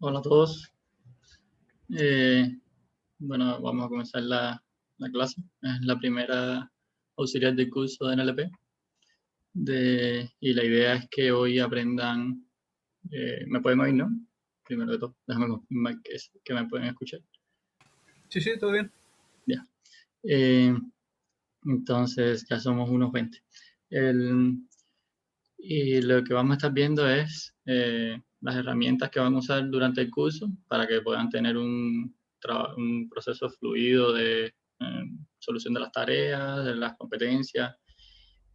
Hola a todos. Eh, bueno, vamos a comenzar la clase. Es la primera auxiliar del curso de NLP. Y la idea es que hoy aprendan, me pueden oír, ¿no? Primero de todo, déjame confirmar que me pueden escuchar. Sí, sí, todo bien. Ya. Entonces ya somos unos 20. Y lo que vamos a estar viendo es las herramientas que van a usar durante el curso para que puedan tener un proceso fluido de solución de las tareas, de las competencias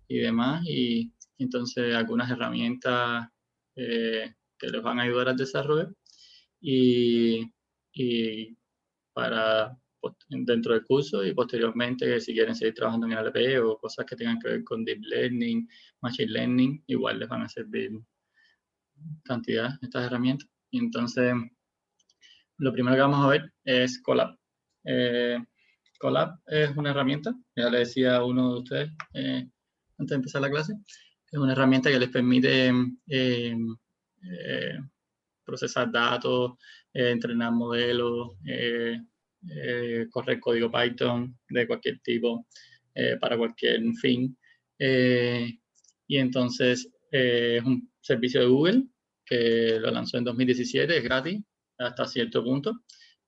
y demás. Y entonces algunas herramientas que les van a ayudar al desarrollo y para dentro del curso y posteriormente si quieren seguir trabajando en NLP o cosas que tengan que ver con Deep Learning, Machine Learning, igual les van a servir cantidad estas herramientas. Y entonces, lo primero que vamos a ver es Colab. Colab es una herramienta, ya le decía a uno de ustedes antes de empezar la clase, es una herramienta que les permite procesar datos, entrenar modelos, correr código Python de cualquier tipo para cualquier fin. Y entonces es un servicio de Google que lo lanzó en 2017, es gratis hasta cierto punto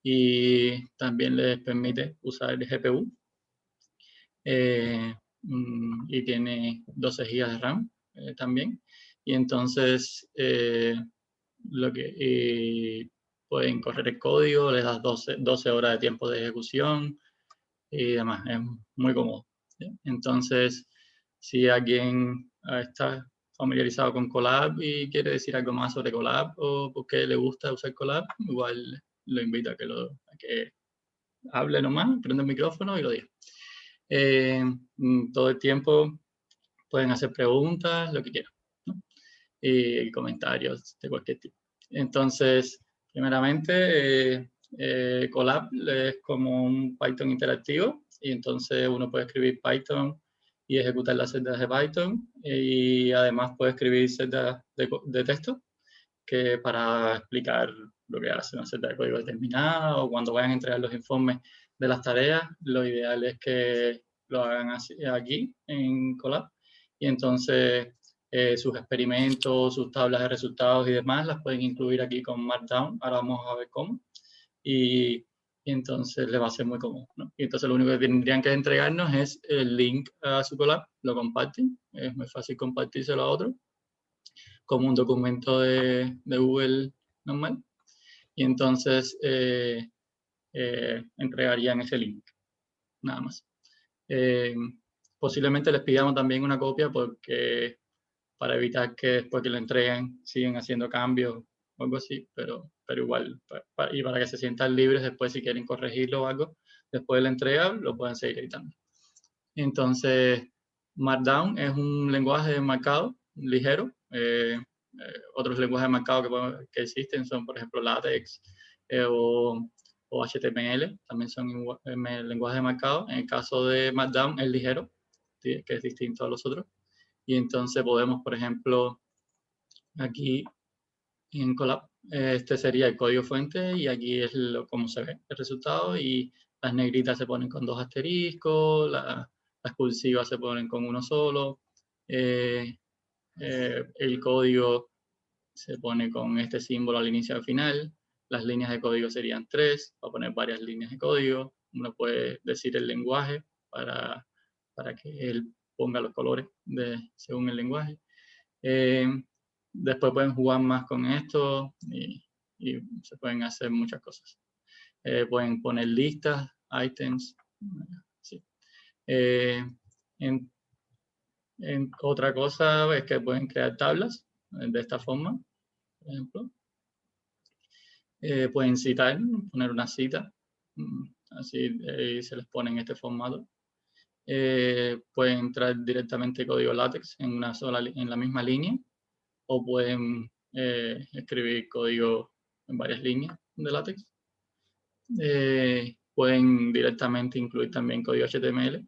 y también les permite usar el GPU y tiene 12 GB de RAM también. Y entonces pueden correr el código, les das 12 horas de tiempo de ejecución y demás. Es muy cómodo. ¿Sí? Entonces, si alguien está familiarizado con Colab y quiere decir algo más sobre Colab o por qué le gusta usar Colab, igual lo invito a que hable nomás, prenda el micrófono y lo diga. Todo el tiempo pueden hacer preguntas, lo que quieran, ¿no? Y comentarios de cualquier tipo. Entonces, primeramente, Colab es como un Python interactivo y entonces uno puede escribir Python y ejecutar las celdas de Python y además puede escribir celdas de texto que para explicar lo que hace una celda de código determinada o cuando vayan a entregar los informes de las tareas, lo ideal es que lo hagan aquí en Colab y entonces sus experimentos, sus tablas de resultados y demás las pueden incluir aquí con Markdown. Ahora vamos a ver cómo. Y entonces le va a ser muy cómodo, ¿no? Y entonces lo único que tendrían que entregarnos es el link a su Colab, lo comparten, es muy fácil compartírselo a otro, como un documento de Google normal. Y entonces entregarían ese link, nada más. Posiblemente les pidamos también una copia porque para evitar que después que lo entreguen siguen haciendo cambios o algo así, pero igual, y para que se sientan libres después si quieren corregirlo o algo, después de la entrega lo pueden seguir editando. Entonces, Markdown es un lenguaje marcado ligero. Otros lenguajes marcados que existen son, por ejemplo, LaTeX o HTML, también son lenguajes marcados. En el caso de Markdown es ligero, ¿sí? Que es distinto a los otros. Y entonces podemos, por ejemplo, aquí en Colab, este sería el código fuente y aquí es como se ve el resultado y las negritas se ponen con 2 asteriscos, las cursivas se ponen con uno solo, el código se pone con este símbolo al inicio y al final, las líneas de código serían 3, va a poner varias líneas de código, uno puede decir el lenguaje para que él ponga los colores según el lenguaje. Después pueden jugar más con esto y se pueden hacer muchas cosas. Pueden poner listas, items, sí. Otra cosa es que pueden crear tablas de esta forma, por ejemplo. Pueden citar, poner una cita, así se les pone en este formato. Pueden entrar directamente código LaTeX en la misma línea o pueden escribir código en varias líneas de LaTeX. Pueden directamente incluir también código HTML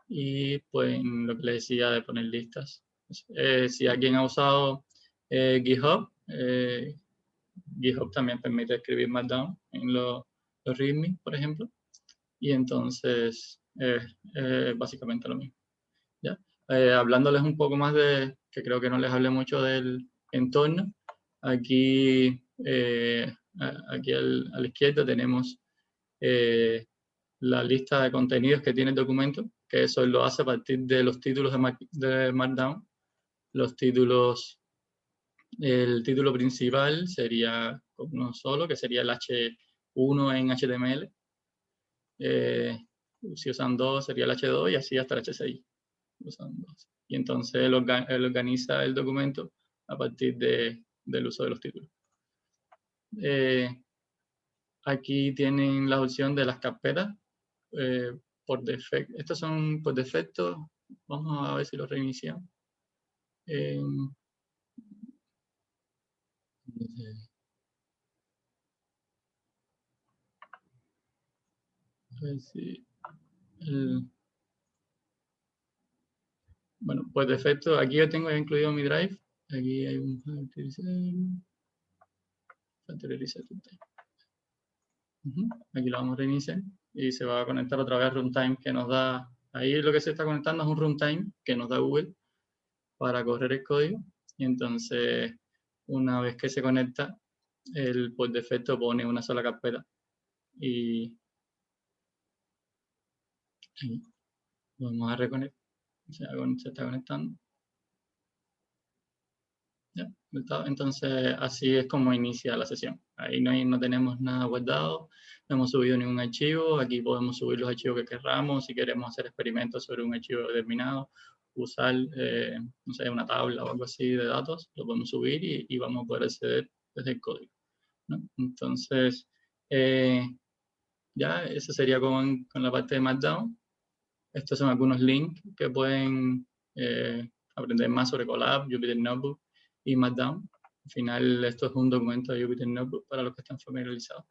y pueden, lo que les decía, de poner listas. Si alguien ha usado GitHub, GitHub también permite escribir Markdown en los README, por ejemplo. Y entonces, básicamente lo mismo. ¿Ya? Hablándoles un poco más de, que creo que no les hablé mucho del entorno, aquí, aquí a la izquierda tenemos la lista de contenidos que tiene el documento, que eso lo hace a partir de los títulos de Markdown. Los títulos, el título principal sería uno solo, que sería el H1 en HTML. Si usan dos, sería el H2 y así hasta el H6. Usan dos. Y entonces él organiza el documento a partir del uso de los títulos. Aquí tienen la opción de las carpetas. Por defecto, estos son por defecto. Vamos a ver si lo reiniciamos. Bueno, por defecto, aquí yo tengo incluido mi drive. Aquí hay un aquí lo vamos a reiniciar y se va a conectar otra vez runtime que nos da. Ahí lo que se está conectando es un runtime que nos da Google para correr el código. Y entonces, una vez que se conecta, él por defecto pone una sola carpeta. Y vamos a reconectar. Se está conectando. ¿Ya? Entonces, así es como inicia la sesión. Ahí no tenemos nada guardado, no hemos subido ningún archivo. Aquí podemos subir los archivos que queramos. Si queremos hacer experimentos sobre un archivo determinado, usar, no sé, una tabla o algo así de datos, lo podemos subir y vamos a poder acceder desde el código, ¿no? Entonces, ya, eso sería con la parte de Markdown. Estos son algunos links que pueden aprender más sobre Colab, Jupyter Notebook y Markdown. Al final, esto es un documento de Jupyter Notebook para los que están familiarizados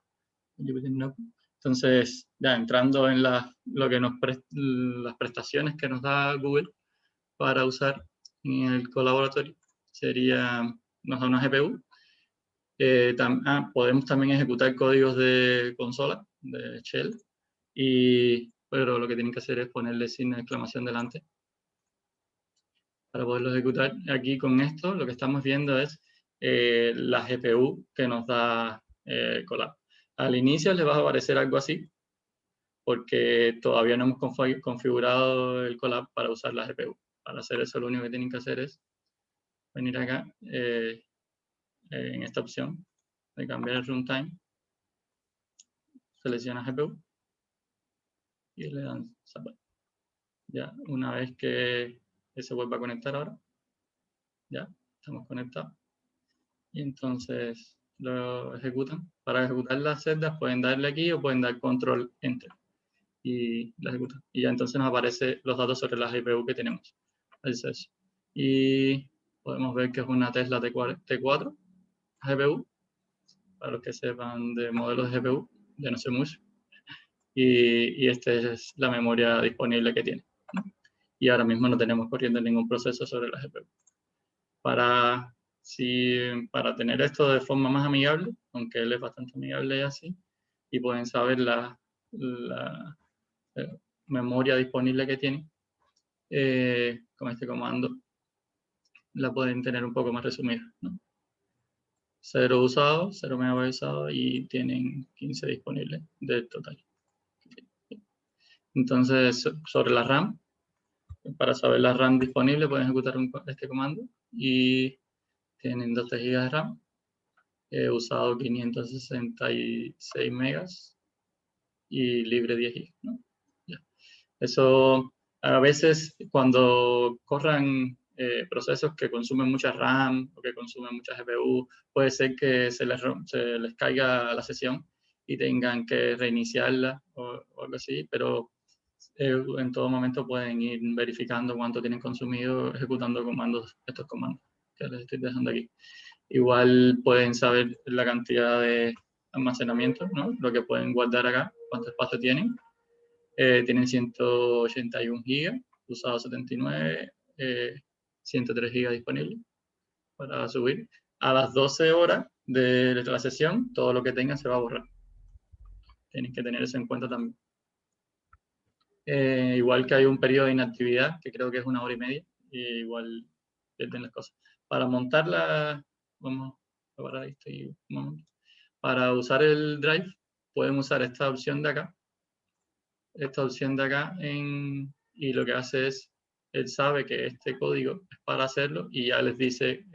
con Jupyter Notebook. Entonces, ya entrando en lo que las prestaciones que nos da Google para usar en el colaboratorio, nos da una GPU. Podemos también ejecutar códigos de consola, de shell, pero lo que tienen que hacer es ponerle signo de exclamación delante para poderlo ejecutar. Aquí con esto lo que estamos viendo es la GPU que nos da Colab. Al inicio les va a aparecer algo así, porque todavía no hemos configurado el Colab para usar la GPU. Para hacer eso lo único que tienen que hacer es venir acá en esta opción de cambiar el runtime, selecciona GPU y le dan Support. Ya, una vez que se vuelva a conectar ahora, ya, estamos conectados. Y entonces lo ejecutan. Para ejecutar las celdas pueden darle aquí o pueden dar control enter y la ejecutan. Y ya entonces nos aparecen los datos sobre la GPU que tenemos. Y podemos ver que es una Tesla T4 GPU, para los que sepan de modelos de GPU, ya no sé mucho. Y esta es la memoria disponible que tiene, ¿no? Y ahora mismo no tenemos corriendo ningún proceso sobre la GPU. Para tener esto de forma más amigable, aunque él es bastante amigable y así, y pueden saber la memoria disponible que tiene, con este comando la pueden tener un poco más resumida, ¿no? 0 usado, 0 MB usado y tienen 15 disponibles del total. Entonces, sobre la RAM, para saber la RAM disponible pueden ejecutar este comando y tienen 12 GB de RAM. He usado 566 megas y libre 10 GB, ¿no? Ya. Eso, a veces cuando corran procesos que consumen mucha RAM o que consumen mucha GPU, puede ser que se les caiga la sesión y tengan que reiniciarla o algo así, pero en todo momento pueden ir verificando cuánto tienen consumido ejecutando estos comandos que les estoy dejando aquí. Igual pueden saber la cantidad de almacenamiento, ¿no? Lo que pueden guardar acá, cuánto espacio tienen. Tienen 181 GB, usado 79, 103 GB disponibles para subir. A las 12 horas de la sesión, todo lo que tengan se va a borrar. Tienes que tener eso en cuenta también. Igual que hay un periodo de inactividad, que creo que es 1 hora y media, y igual pierden las cosas. Para montarla, vamos a parar esto y un momento. Para usar el Drive, pueden usar esta opción de acá, y lo que hace es, él sabe que este código es para hacerlo, y ya les dice,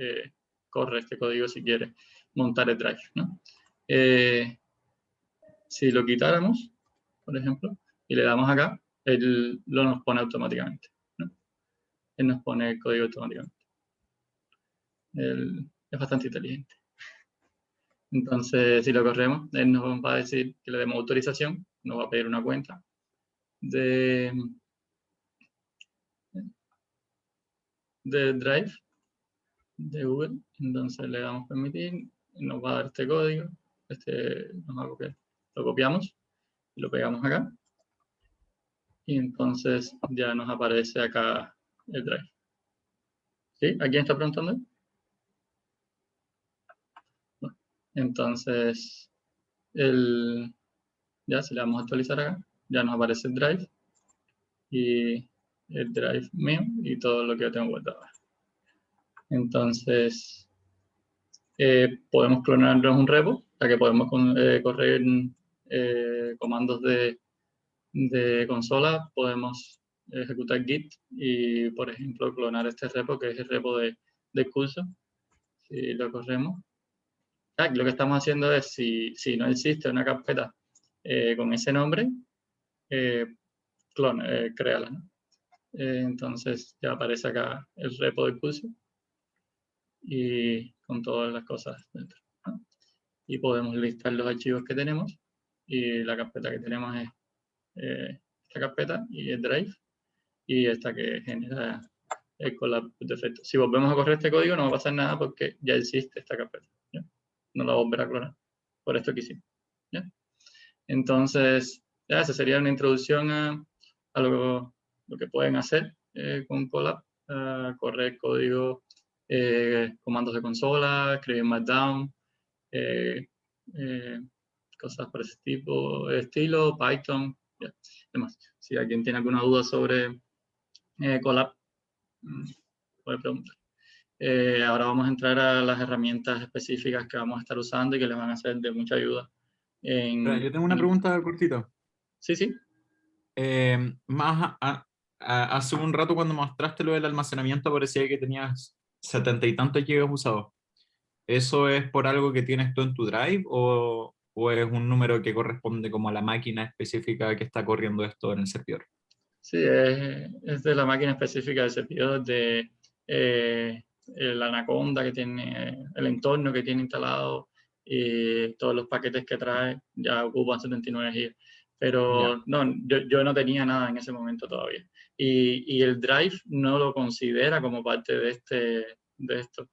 corre este código si quieres montar el Drive, ¿no? Si lo quitáramos, por ejemplo, y le damos acá, él lo nos pone automáticamente, ¿no? Él nos pone el código automáticamente. Él es bastante inteligente. Entonces, si lo corremos, él nos va a decir que le demos autorización, nos va a pedir una cuenta de Drive de Google. Entonces le damos permitir, nos va a dar este código, nos va a copiar. Lo copiamos y lo pegamos acá, y entonces ya nos aparece acá el Drive. ¿Sí? ¿A quién está preguntando? Bueno, entonces, ya si le damos a actualizar acá, ya nos aparece el Drive, y el Drive mío y todo lo que yo tengo guardado. Entonces, podemos clonarnos un repo, ya que podemos correr comandos de consola, podemos ejecutar git y, por ejemplo, clonar este repo, que es el repo de curso. Si lo corremos, lo que estamos haciendo es, si no existe una carpeta con ese nombre, créala, ¿no? Entonces ya aparece acá el repo del curso y con todas las cosas dentro, ¿no? Y podemos listar los archivos que tenemos, y la carpeta que tenemos es esta carpeta y el Drive, y esta que genera el collab por defecto. Si volvemos a correr este código no va a pasar nada porque ya existe esta carpeta, ¿ya? No la volverá a clonar, por esto que hicimos, ¿ya? Entonces, ya esa sería una introducción a lo que pueden hacer con Colab, correr código, comandos de consola, escribir Markdown, cosas por ese tipo, estilo, Python, ya, demás. Si alguien tiene alguna duda sobre Colab, puede preguntar. Ahora vamos a entrar a las herramientas específicas que vamos a estar usando y que les van a ser de mucha ayuda. Yo tengo una pregunta cortita. Sí, sí. Hace un rato cuando mostraste lo del almacenamiento parecía que tenías 70 y tantos gigas usados. ¿Eso es por algo que tienes tú en tu Drive o es un número que corresponde como a la máquina específica que está corriendo esto en el servidor? Sí, es de la máquina específica del servidor, de el Anaconda que tiene, el entorno que tiene instalado, y todos los paquetes que trae ya ocupan 79 GB. Pero Ya. no, yo no tenía nada en ese momento todavía. Y el Drive no lo considera como parte de esto.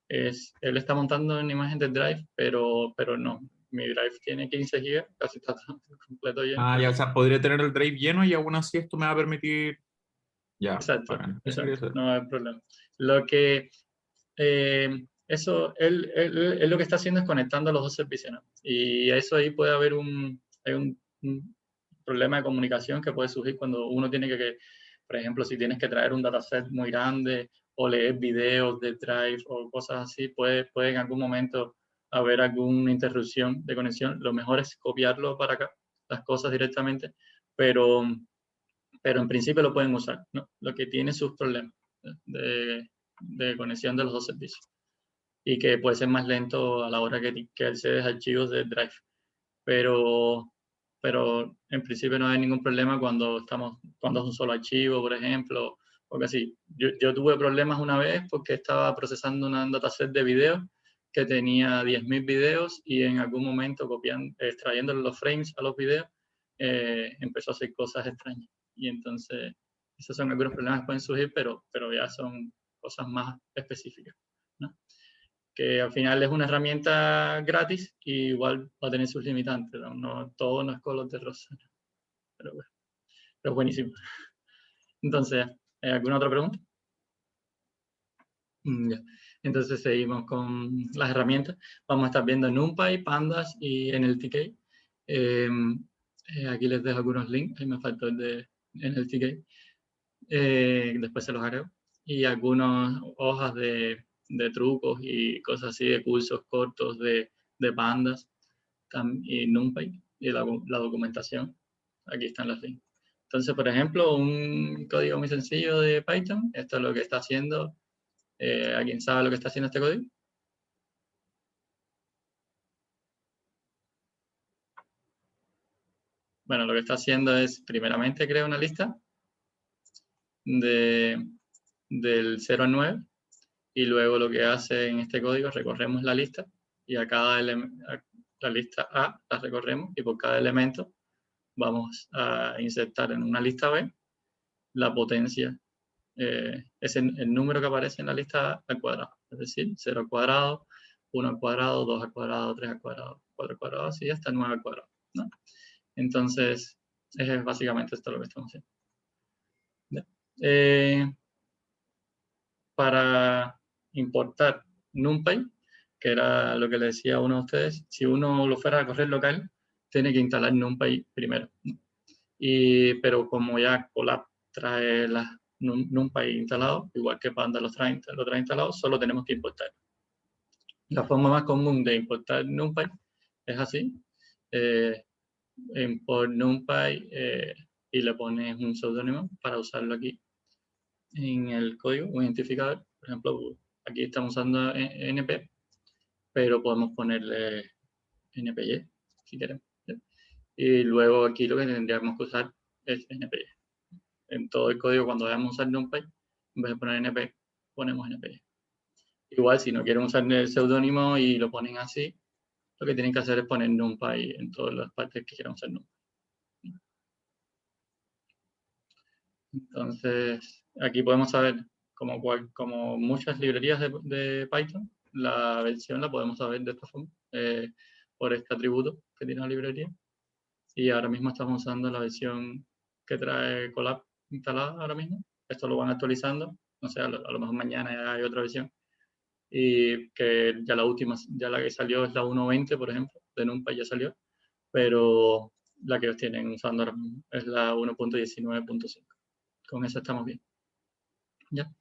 Él está montando una imagen del Drive, pero no. Mi Drive tiene 15 GB, casi está todo completo lleno. Ya, o sea, podría tener el Drive lleno y aún así esto me va a permitir. Ya, Exacto, bacán. Eso quería exacto, saber. no hay problema. Lo que él lo que está haciendo es conectando los dos servicios, ¿no? Y eso ahí puede haber hay un problema de comunicación que puede surgir cuando uno tiene por ejemplo, si tienes que traer un dataset muy grande o leer videos de Drive o cosas así, puede en algún momento haber alguna interrupción de conexión. Lo mejor es copiarlo para acá, las cosas directamente, pero en principio lo pueden usar, ¿no? Lo que tiene sus problemas de conexión de los dos servicios, y que puede ser más lento a la hora que accedes a archivos de Drive. Pero en principio no hay ningún problema cuando es un solo archivo, por ejemplo, porque así. Yo tuve problemas una vez porque estaba procesando un dataset de videos que tenía 10.000 videos, y en algún momento extrayéndole los frames a los videos, empezó a hacer cosas extrañas. Y entonces, esos son algunos problemas que pueden surgir, pero ya son cosas más específicas, ¿no? Que al final es una herramienta gratis y igual va a tener sus limitantes, ¿no? Todo no es color de rosa, pero bueno, pero buenísimo. Entonces, ¿alguna otra pregunta? Ya. Entonces seguimos con las herramientas. Vamos a estar viendo NumPy, Pandas y NLTK. Aquí les dejo algunos links. Ahí me faltó el de NLTK. Después se los haré. Y algunas hojas de trucos y cosas así, de cursos cortos de Pandas y NumPy y la documentación. Aquí están los links. Entonces, por ejemplo, un código muy sencillo de Python. Esto es lo que está haciendo. ¿Alguien sabe lo que está haciendo este código? Bueno, lo que está haciendo es, primeramente, crea una lista del 0 al 9, y luego lo que hace en este código, recorremos la lista, y a la lista A la recorremos, y por cada elemento vamos a insertar en una lista B la potencia, es el número que aparece en la lista A al cuadrado, es decir, 0 al cuadrado, 1 al cuadrado, 2 al cuadrado, 3 al cuadrado, 4 al cuadrado, así hasta 9 al cuadrado, ¿no? Entonces, es básicamente esto lo que estamos haciendo. Para importar NumPy, que era lo que le decía a uno de ustedes, si uno lo fuera a correr local, tiene que instalar NumPy primero. Pero como ya Colab trae NumPy instalado, igual que Panda lo trae instalado, solo tenemos que importar. La forma más común de importar NumPy es así. Import NumPy y le pones un seudónimo para usarlo aquí en el código, un identificador. Por ejemplo, aquí estamos usando NP, pero podemos ponerle NPY si queremos. ¿Sí? Y luego aquí lo que tendríamos que usar es NPY. En todo el código, cuando vayamos a usar NumPy, en vez de poner NP, ponemos NPY. Igual, si no quieren usar el seudónimo y lo ponen así, lo que tienen que hacer es poner NumPy en todas las partes que quieran usar NumPy. Entonces, aquí podemos saber, como muchas librerías de Python, la versión la podemos saber de esta forma, por este atributo que tiene la librería. Y ahora mismo estamos usando la versión que trae Colab instalada ahora mismo. Esto lo van actualizando, no sé, a lo mejor mañana ya hay otra versión. Y que ya la última, ya la que salió es la 1.20, por ejemplo, de NumPy ya salió, pero la que ellos tienen usando ahora mismo es la 1.19.5. Con eso estamos bien. ¿Ya?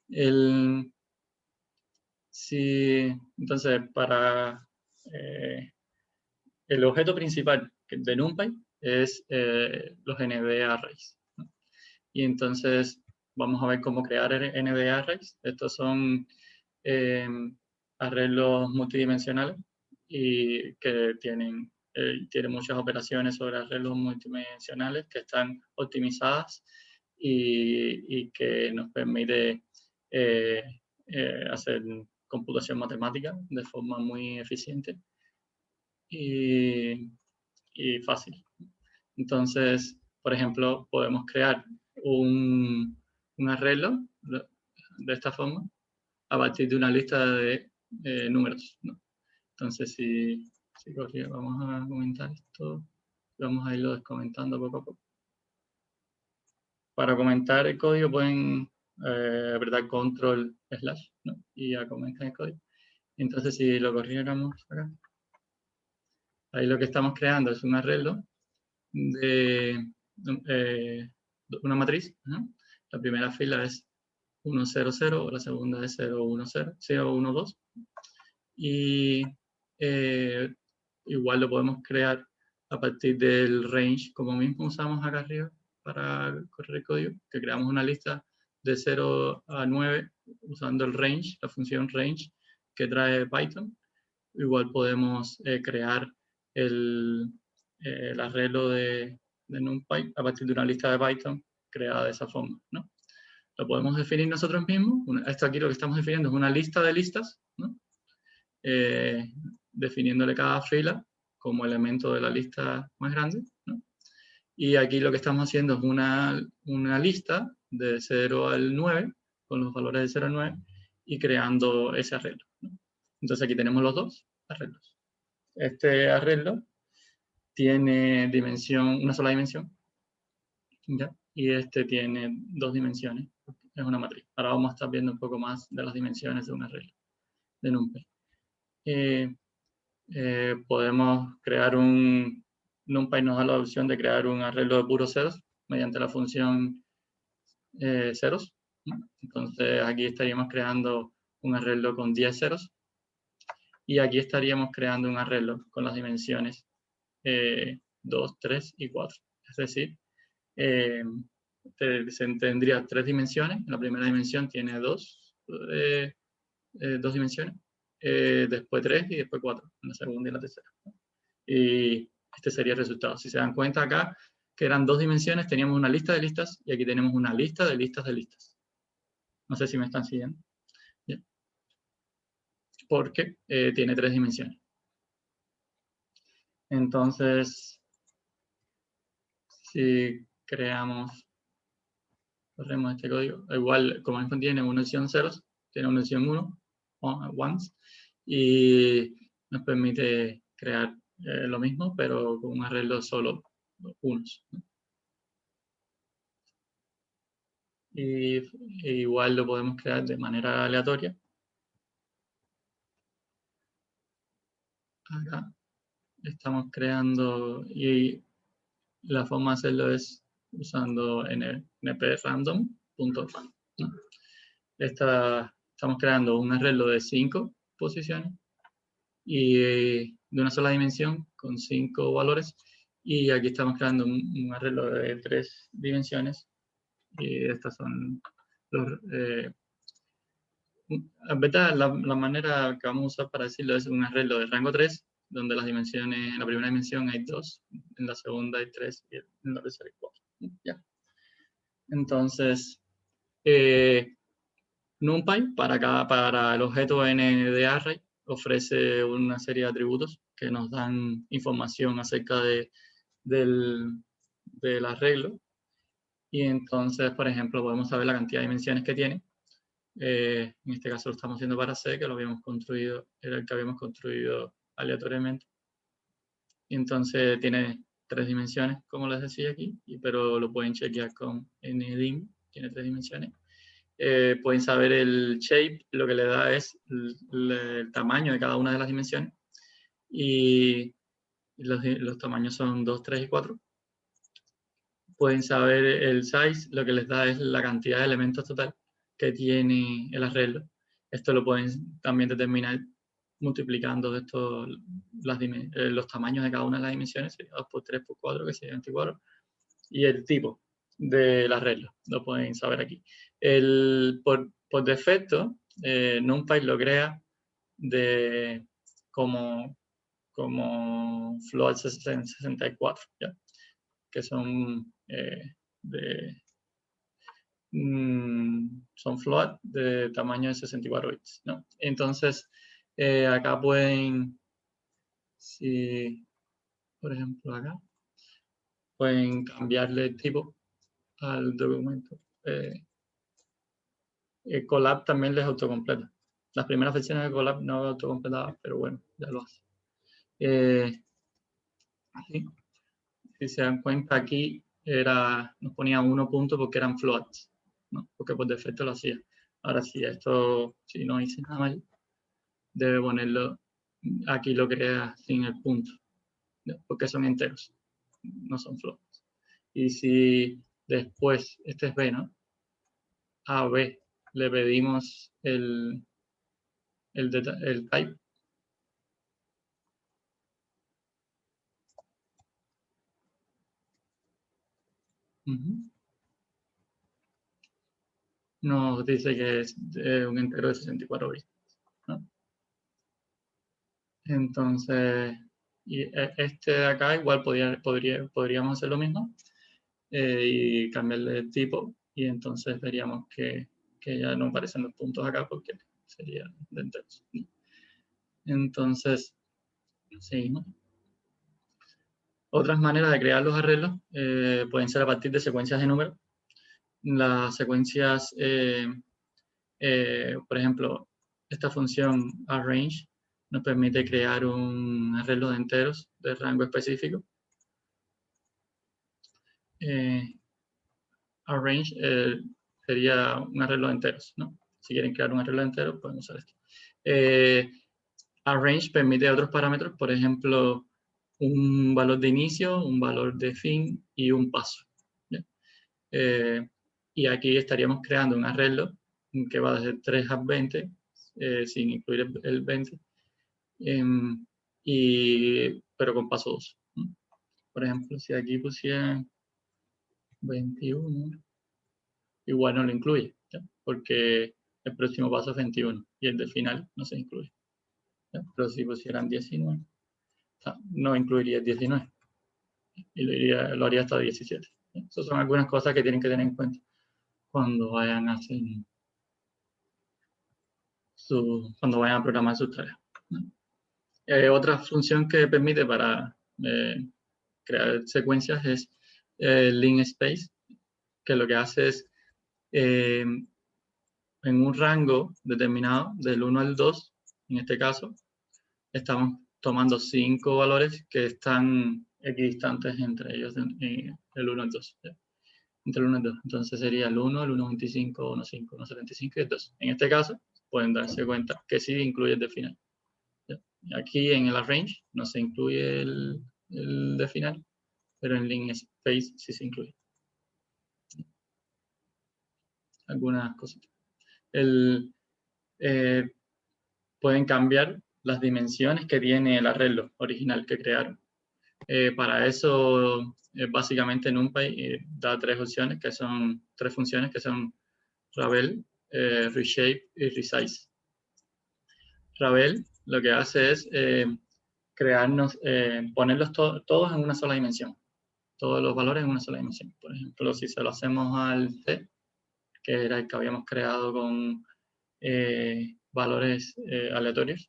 Entonces, para el objeto principal de NumPy es los NB arrays, ¿no? Y entonces vamos a ver cómo crear NB arrays. Estos son arreglos multidimensionales y que tienen muchas operaciones sobre arreglos multidimensionales que están optimizadas y que nos permite hacer computación matemática de forma muy eficiente y fácil. Entonces, por ejemplo, podemos crear un arreglo de esta forma a partir de una lista de números, ¿no? Entonces, si vamos a comentar esto, vamos a irlo descomentando poco a poco. Para comentar el código pueden apretar control slash, ¿no? Y ya comentan el código. Entonces, si lo corriéramos acá, ahí lo que estamos creando es un arreglo de una matriz, ¿no? La primera fila es 1, 0, 0, la segunda es 0, 1, 0, 0, 1, 2. Y igual lo podemos crear a partir del range, como mismo usamos acá arriba para correr el código, que creamos una lista de 0 a 9 usando el range, la función range que trae Python. Igual podemos crear el arreglo de NumPy a partir de una lista de Python creada de esa forma, ¿no? Lo podemos definir nosotros mismos. Esto aquí lo que estamos definiendo es una lista de listas, ¿no? Definiéndole cada fila como elemento de la lista más grande, ¿no? Y aquí lo que estamos haciendo es una lista de 0 al 9, con los valores de 0 al 9, y creando ese arreglo, ¿no? Entonces aquí tenemos los dos arreglos. Este arreglo tiene una sola dimensión, ¿ya? Y este tiene dos dimensiones, es una matriz. Ahora vamos a estar viendo un poco más de las dimensiones de un arreglo de NumPy. Podemos crear un... NumPy nos da la opción de crear un arreglo de puros ceros mediante la función ceros. Entonces aquí estaríamos creando un arreglo con 10 ceros. Y aquí estaríamos creando un arreglo con las dimensiones 2, 3 y 4. Es decir, tendría 3 dimensiones. La primera dimensión tiene 2 dimensiones. Después 3 y después 4. En la segunda y la tercera. Y este sería el resultado. Si se dan cuenta acá, que eran 2 dimensiones, teníamos una lista de listas y aquí tenemos una lista de listas de listas. No sé si me están siguiendo. Bien. Porque tiene 3 dimensiones. Entonces, si corremos este código, igual como info tiene una opción ceros, tiene una opción 1, ones, y nos permite crear lo mismo, pero con un arreglo solo unos, ¿no? Y igual lo podemos crear de manera aleatoria. Acá estamos creando, y la forma de hacerlo es usando nprandom.run, ¿no? Estamos creando un arreglo de 5 posiciones y de una sola dimensión con 5 valores, y aquí estamos creando un arreglo de 3 dimensiones, y estas son los... en verdad, la manera que vamos a usar para decirlo es un arreglo de rango 3, donde las dimensiones, en la primera dimensión hay 2, en la segunda hay 3 y en la tercera hay 4. ¿Ya? Entonces, NumPy para el objeto n de array ofrece una serie de atributos que nos dan información acerca del arreglo. Y entonces, por ejemplo, podemos saber la cantidad de dimensiones que tiene. En este caso lo estamos haciendo para C, que lo habíamos construido, era el que habíamos construido aleatoriamente. Y entonces tiene 3 dimensiones, como les decía aquí, pero lo pueden chequear con ndim, tiene 3 dimensiones. Pueden saber el shape, lo que le da es el tamaño de cada una de las dimensiones. Y los tamaños son 2, 3 y 4. Pueden saber el size, lo que les da es la cantidad de elementos total que tiene el arreglo. Esto lo pueden también determinar multiplicando los tamaños de cada una de las dimensiones, 2 por 3 por 4, que sería 24, y el tipo del arreglo, lo pueden saber aquí. Por defecto, NumPy lo crea como float 64, ¿ya? Que son son float de tamaño de 64 bits, ¿no? Entonces, acá pueden, si, por ejemplo, acá, pueden cambiarle el tipo al documento. Colab también les autocompleta. Las primeras versiones de Colab no autocompletaban, pero bueno, ya lo hace. Así. Si se dan cuenta, aquí nos ponía 1 punto porque eran floats, ¿no? Porque por defecto lo hacía. Ahora sí, si no hice nada mal, debe ponerlo, aquí lo crea sin el punto, ¿no? Porque son enteros, no son floats. Y si después, este es B, ¿no? A B le pedimos el type, nos dice que es un entero de 64 bits, ¿no? Entonces, y este de acá igual podríamos hacer lo mismo y cambiarle el tipo, y entonces veríamos que ya no aparecen los puntos acá porque sería de enteros. Entonces, seguimos. Otras maneras de crear los arreglos pueden ser a partir de secuencias de números. Las secuencias, por ejemplo, esta función arrange nos permite crear un arreglo de enteros de rango específico. Arrange sería un arreglo de enteros, ¿no? Si quieren crear un arreglo de enteros, pueden usar esto. Arrange permite otros parámetros, por ejemplo, un valor de inicio, un valor de fin y un paso. Y aquí estaríamos creando un arreglo que va desde 3 a 20, sin incluir el 20, pero con paso 2. Por ejemplo, si aquí pusieran 21, igual no lo incluye, ¿ya? Porque el próximo paso es 21 y el del final no se incluye, ¿ya? Pero si pusieran 19, no incluiría el 19 y lo haría hasta 17. ¿Ya? Esas son algunas cosas que tienen que tener en cuenta cuando vayan a hacer cuando vayan a programar sus tareas, ¿no? Otra función que permite para crear secuencias es link space, que lo que hace es en un rango determinado del 1 al 2, en este caso, estamos tomando 5 valores que están equidistantes entre ellos, el 1 al 2. ¿Ya? Entre el 1 y el 2. Entonces sería el 1, el 1.25, 1.5, 1.75 y el 2. En este caso, pueden darse cuenta que sí incluye el de final. ¿Ya? Aquí en el arrange no se incluye el de final, pero en link space sí se incluye. Algunas cositas. Pueden cambiar las dimensiones que tiene el arreglo original que crearon. Para eso, básicamente NumPy da tres funciones que son Ravel, Reshape y Resize. Ravel lo que hace es ponerlos todos en una sola dimensión, todos los valores en una sola dimensión. Por ejemplo, si se lo hacemos al C, que era el que habíamos creado con valores aleatorios,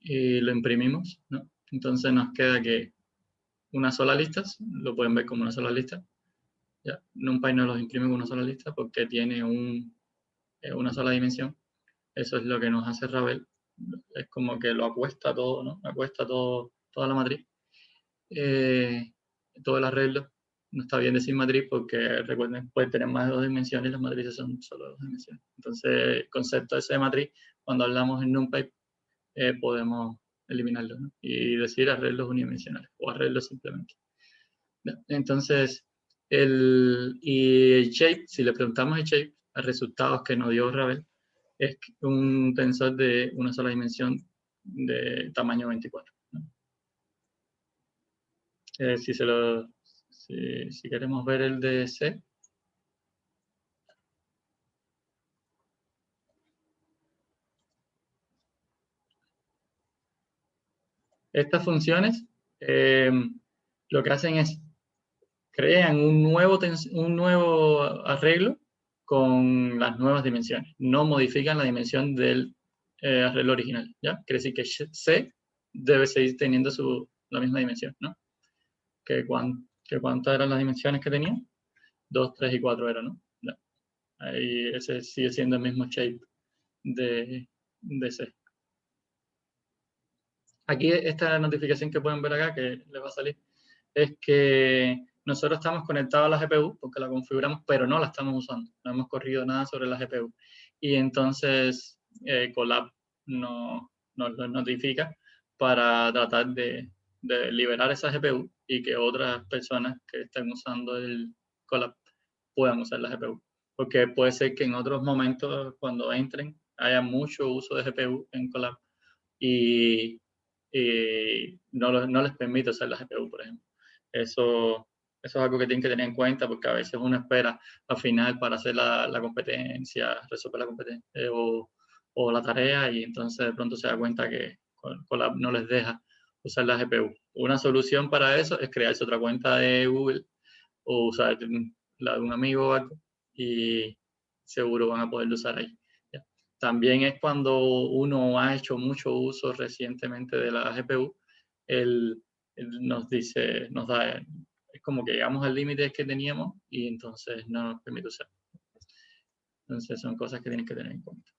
y lo imprimimos, ¿no? Entonces nos queda que una sola lista, lo pueden ver como una sola lista. ¿Ya? NumPy no los imprime con una sola lista porque tiene una sola dimensión. Eso es lo que nos hace Ravel. Es como que lo acuesta todo, ¿no? Acuesta toda la matriz. Todo el arreglo. No está bien decir matriz porque, recuerden, puede tener más de 2 dimensiones y las matrices son solo 2 dimensiones. Entonces, el concepto ese de matriz, cuando hablamos en NumPy, podemos eliminarlo, ¿no? Y decir arreglos unidimensionales o arreglos simplemente. Entonces, el shape, si le preguntamos el shape, el resultado que nos dio Ravel es un tensor de una sola dimensión de tamaño 24. ¿No? Si queremos ver el de C, estas funciones lo que hacen es crean un nuevo arreglo con las nuevas dimensiones. No modifican la dimensión del arreglo original, ¿ya? Quiere decir que C debe seguir teniendo la misma dimensión, ¿no? ¿Cuántas eran las dimensiones que tenía? 2, 3 y 4 eran, ¿no? Ya. Ahí ese sigue siendo el mismo shape de C. Aquí esta notificación que pueden ver acá, que les va a salir, es que nosotros estamos conectados a la GPU porque la configuramos, pero no la estamos usando. No hemos corrido nada sobre la GPU. Y entonces Colab nos lo notifica para tratar de liberar esa GPU y que otras personas que estén usando el Colab puedan usar la GPU. Porque puede ser que en otros momentos, cuando entren, haya mucho uso de GPU en Colab y no les permite usar la GPU, por ejemplo. Eso es algo que tienen que tener en cuenta porque a veces uno espera al final para hacer la competencia, resolver la competencia o la tarea y entonces de pronto se da cuenta que Colab no les deja usar la GPU. Una solución para eso es crearse otra cuenta de Google o usar la de un amigo o algo y seguro van a poderlo usar ahí. ¿Ya? También es cuando uno ha hecho mucho uso recientemente de la GPU, él nos da, es como que llegamos al límite que teníamos y entonces no nos permite usar. Entonces son cosas que tienen que tener en cuenta.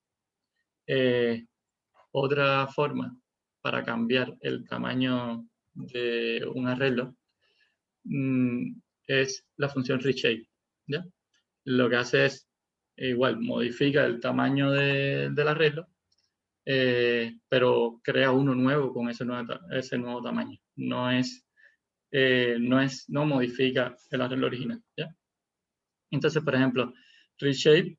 Otra forma para cambiar el tamaño de un arreglo es la función reshape, ¿ya? Lo que hace es, igual, modifica el tamaño del arreglo, pero crea uno nuevo con ese nuevo tamaño. No modifica el arreglo original, ¿ya? Entonces, por ejemplo, reshape,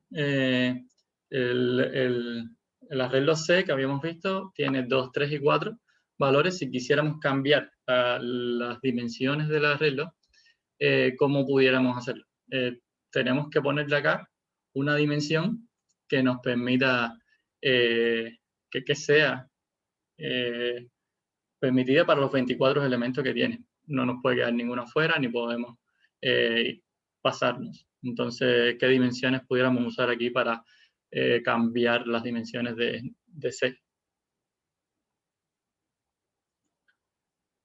el arreglo C que habíamos visto tiene 2, 3 y 4 valores. Si quisiéramos cambiar las dimensiones del arreglo, ¿cómo pudiéramos hacerlo? Tenemos que ponerle acá una dimensión que nos permita que sea permitida para los 24 elementos que tiene. No nos puede quedar ninguno fuera, ni podemos pasarnos. Entonces, ¿qué dimensiones pudiéramos usar aquí para cambiar las dimensiones de C?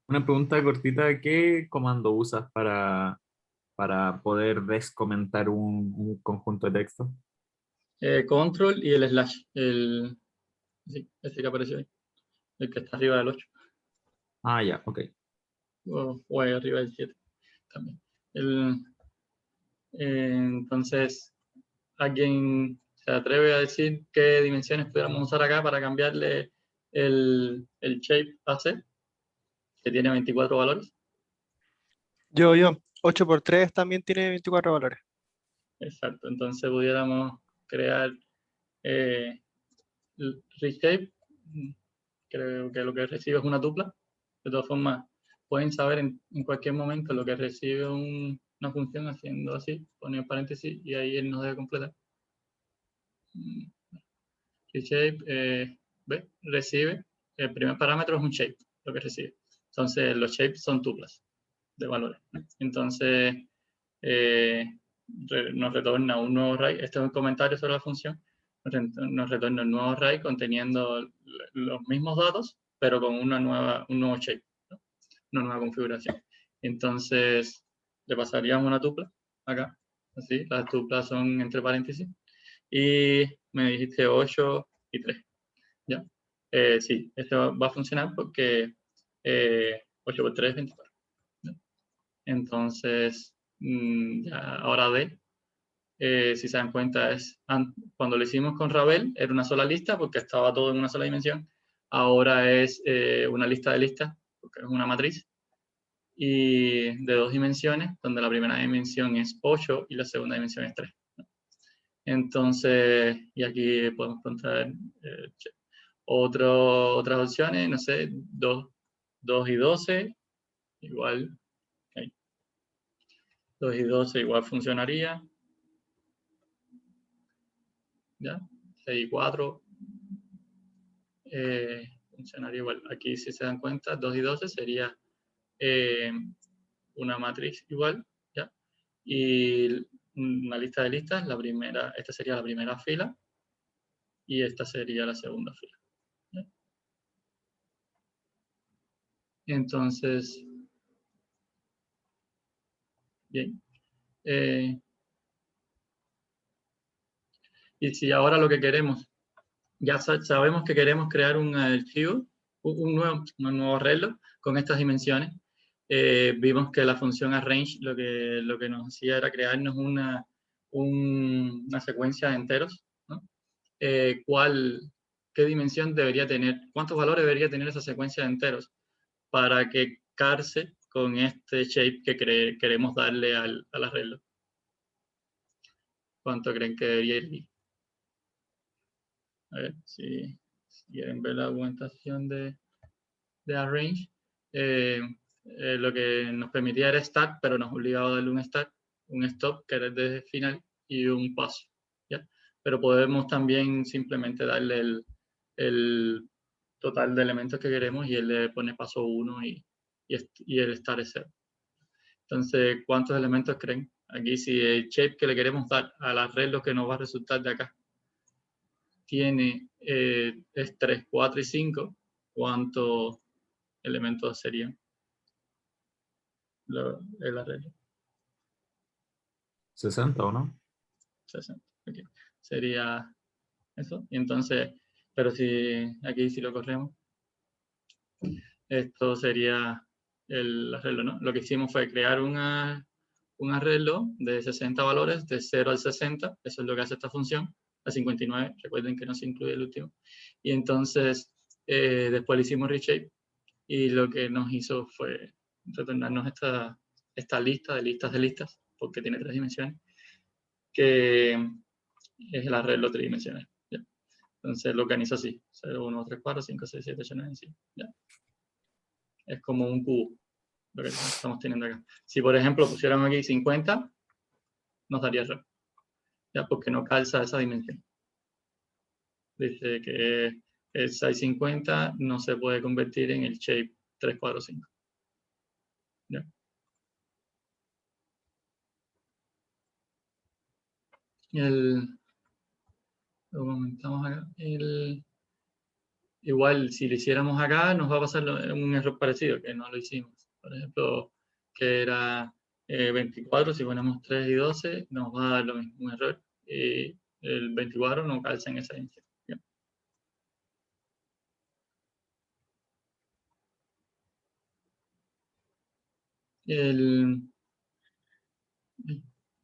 Una pregunta cortita, ¿qué comando usas para poder descomentar un conjunto de texto? Control y el slash, sí, ese que apareció ahí, el que está arriba del 8, Ah, ya, ok. o ahí arriba del 7 también. Entonces, ¿alguien se atreve a decir qué dimensiones pudiéramos usar acá para cambiarle el shape a C, que tiene 24 valores? Yo. 8 por 3 también tiene 24 valores. Exacto, entonces pudiéramos crear reshape. Creo que lo que recibe es una tupla. De todas formas, pueden saber en cualquier momento lo que recibe una función haciendo así, poner paréntesis y ahí él nos debe completar. Reshape, ¿ve? Recibe, el primer parámetro es un shape, lo que recibe. Entonces, los shapes son tuplas de valores. Entonces, nos retorna un nuevo array. Este es un comentario sobre la función. Nos retorna un nuevo array conteniendo los mismos datos, pero con un nuevo shape, ¿no? Una nueva configuración. Entonces, le pasaríamos una tupla acá. Así, las tuplas son entre paréntesis. Y me dijiste 8 y 3. ¿Ya? Sí, esto va a funcionar porque 8 por 3 es 24. ¿Ya? Entonces, ya, ahora D, si se dan cuenta, cuando lo hicimos con Ravel, era una sola lista porque estaba todo en una sola dimensión. Ahora es una lista de listas, porque es una matriz, y de 2 dimensiones, donde la primera dimensión es 8 y la segunda dimensión es 3. Entonces, y aquí podemos encontrar otras opciones, no sé, 2 y 12, igual, okay. 2 y 12 igual funcionaría, ¿ya? 6 y 4 funcionaría igual. Aquí, si se dan cuenta, 2 y 12 sería una matriz igual, ¿ya? Y una lista de listas, esta sería la primera fila y esta sería la segunda fila, ¿ya? Entonces, bien. Y si ahora lo que queremos, ya sabemos que queremos crear un archivo, un nuevo arreglo con estas dimensiones, vimos que la función arrange lo que nos hacía era crearnos una secuencia de enteros, ¿no? ¿Qué dimensión debería tener? ¿Cuántos valores debería tener esa secuencia de enteros para que calce con este shape que queremos darle al arreglo? ¿Cuánto creen que debería ir? A ver, si quieren ver la argumentación de arrange, lo que nos permitía era start, pero nos obligaba a darle un start, un stop, que era desde el final, y un paso, ¿ya? Pero podemos también simplemente darle el total de elementos que queremos y él le pone paso 1 y el start es 0. Entonces, ¿cuántos elementos creen? Aquí, si el shape que le queremos dar al arreglo que nos va a resultar de acá tiene es 3, 4 y 5, ¿cuántos elementos serían el arreglo? 60, ¿o no? 60. Okay. Sería eso. Y entonces, pero si aquí si lo corremos, esto sería el arreglo, ¿no? Lo que hicimos fue crear un arreglo de 60 valores, de 0 al 60, eso es lo que hace esta función, a 59, recuerden que no se incluye el último, y entonces después le hicimos reshape, y lo que nos hizo fue retornarnos esta lista de listas, porque tiene 3 dimensiones, que es el arreglo tridimensional. ¿Ya? Entonces lo organiza así, 0, 1, 2, 3, 4, 5, 6, 7, 8, 9, 10, ¿ya? Es como un cubo, lo que estamos teniendo acá. Si por ejemplo pusiéramos aquí 50, nos daría error, ¿ya? Porque no calza esa dimensión. Dice que el 650 no se puede convertir en el shape 345. ¿Ya? Lo comentamos acá. Igual, si lo hiciéramos acá, nos va a pasar un error parecido, que no lo hicimos. Por ejemplo, que era 24, si ponemos 3 y 12, nos va a dar lo mismo, un error. Y el 24 no calza en esa dimensión. ¿Ya?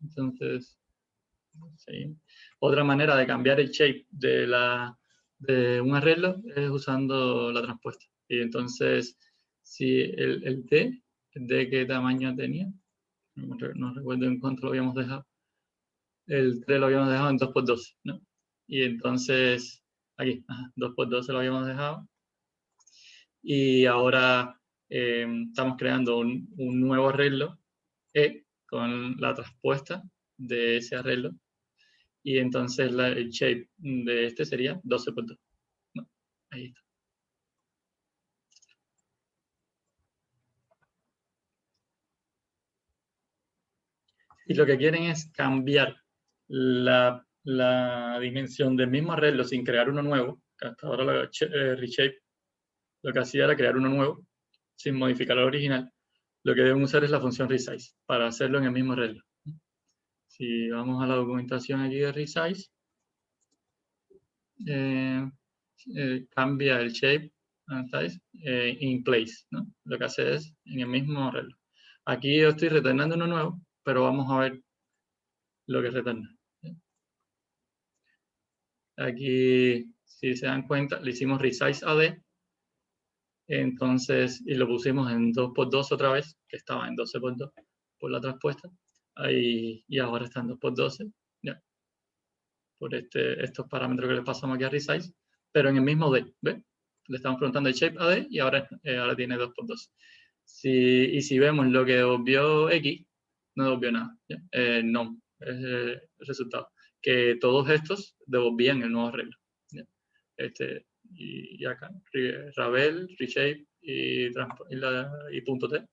Entonces, sí. Otra manera de cambiar el shape de un arreglo es usando la transpuesta. Y entonces, si el D qué tamaño tenía, no recuerdo en cuánto lo habíamos dejado. El 3 lo habíamos dejado en 2×2, ¿no? Y entonces, aquí, 2×2 lo habíamos dejado. Y ahora estamos creando un nuevo arreglo con la transpuesta de ese arreglo. Y entonces el shape de este sería 12×2. ¿No? Ahí está. Y lo que quieren es cambiar la dimensión del mismo arreglo sin crear uno nuevo. Hasta ahora reshape lo que hacía era crear uno nuevo sin modificar el original. Lo que deben usar es la función resize para hacerlo en el mismo arreglo. Si vamos a la documentación aquí de resize, cambia el shape and size in place, ¿no? Lo que hace es en el mismo arreglo. Aquí yo estoy retornando uno nuevo, pero vamos a ver lo que retorna. Aquí, si se dan cuenta, le hicimos resize AD, entonces, y lo pusimos en 2×2 otra vez, que estaba en 12×2 por la transpuesta, ahí, y ahora está en 2×12, ya, por estos parámetros que le pasamos aquí a resize, pero en el mismo D, ¿ves? Le estamos preguntando el shape AD y ahora tiene 2×2. Y si vemos lo que devolvió X, no devolvió nada, no, es el resultado. Que todos estos devolvían el nuevo arreglo. ¿Ya? Y acá, Ravel, Reshape y punto T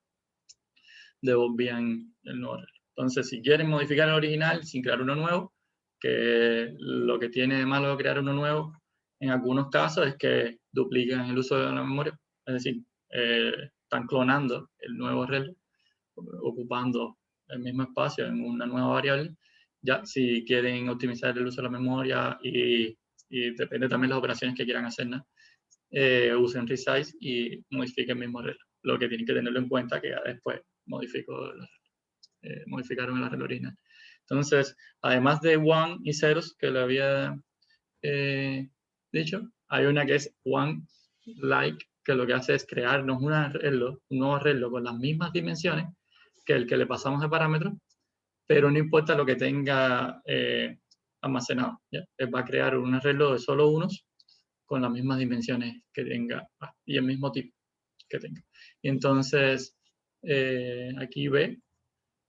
devolvían el nuevo arreglo. Entonces, si quieren modificar el original sin crear uno nuevo, que lo que tiene de malo crear uno nuevo, en algunos casos es que duplican el uso de la memoria, es decir, están clonando el nuevo arreglo, ocupando el mismo espacio en una nueva variable. Ya, si quieren optimizar el uso de la memoria y depende también de las operaciones que quieran hacer, ¿no? Usen resize y modifiquen el mismo arreglo. Lo que tienen que tenerlo en cuenta que ya después modificaron el arreglo original. Entonces, además de one y ceros que le había dicho, hay una que es one like, que lo que hace es crearnos un nuevo arreglo con las mismas dimensiones que el que le pasamos de parámetro, pero no importa lo que tenga almacenado. ¿Ya? Va a crear un arreglo de solo unos con las mismas dimensiones que tenga y el mismo tipo que tenga. Y entonces, aquí B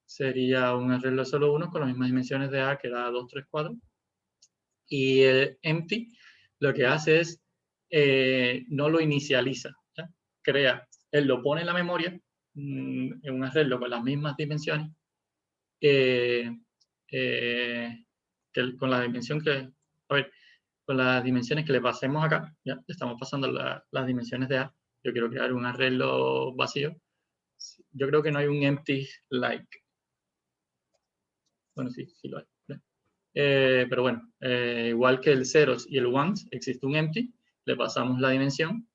sería un arreglo de solo uno con las mismas dimensiones de A, que era 2, 3, 4. Y el empty lo que hace es, no lo inicializa, ¿ya? Crea, él lo pone en la memoria, en un arreglo con las mismas dimensiones, con la dimensión que, a ver, con las dimensiones que le pasemos acá, ya le estamos pasando las dimensiones de A. Yo quiero crear un arreglo vacío. Yo creo que no hay un empty like. Bueno, sí lo hay. Pero bueno, igual que el ceros y el ones, existe un empty, le pasamos la dimensión.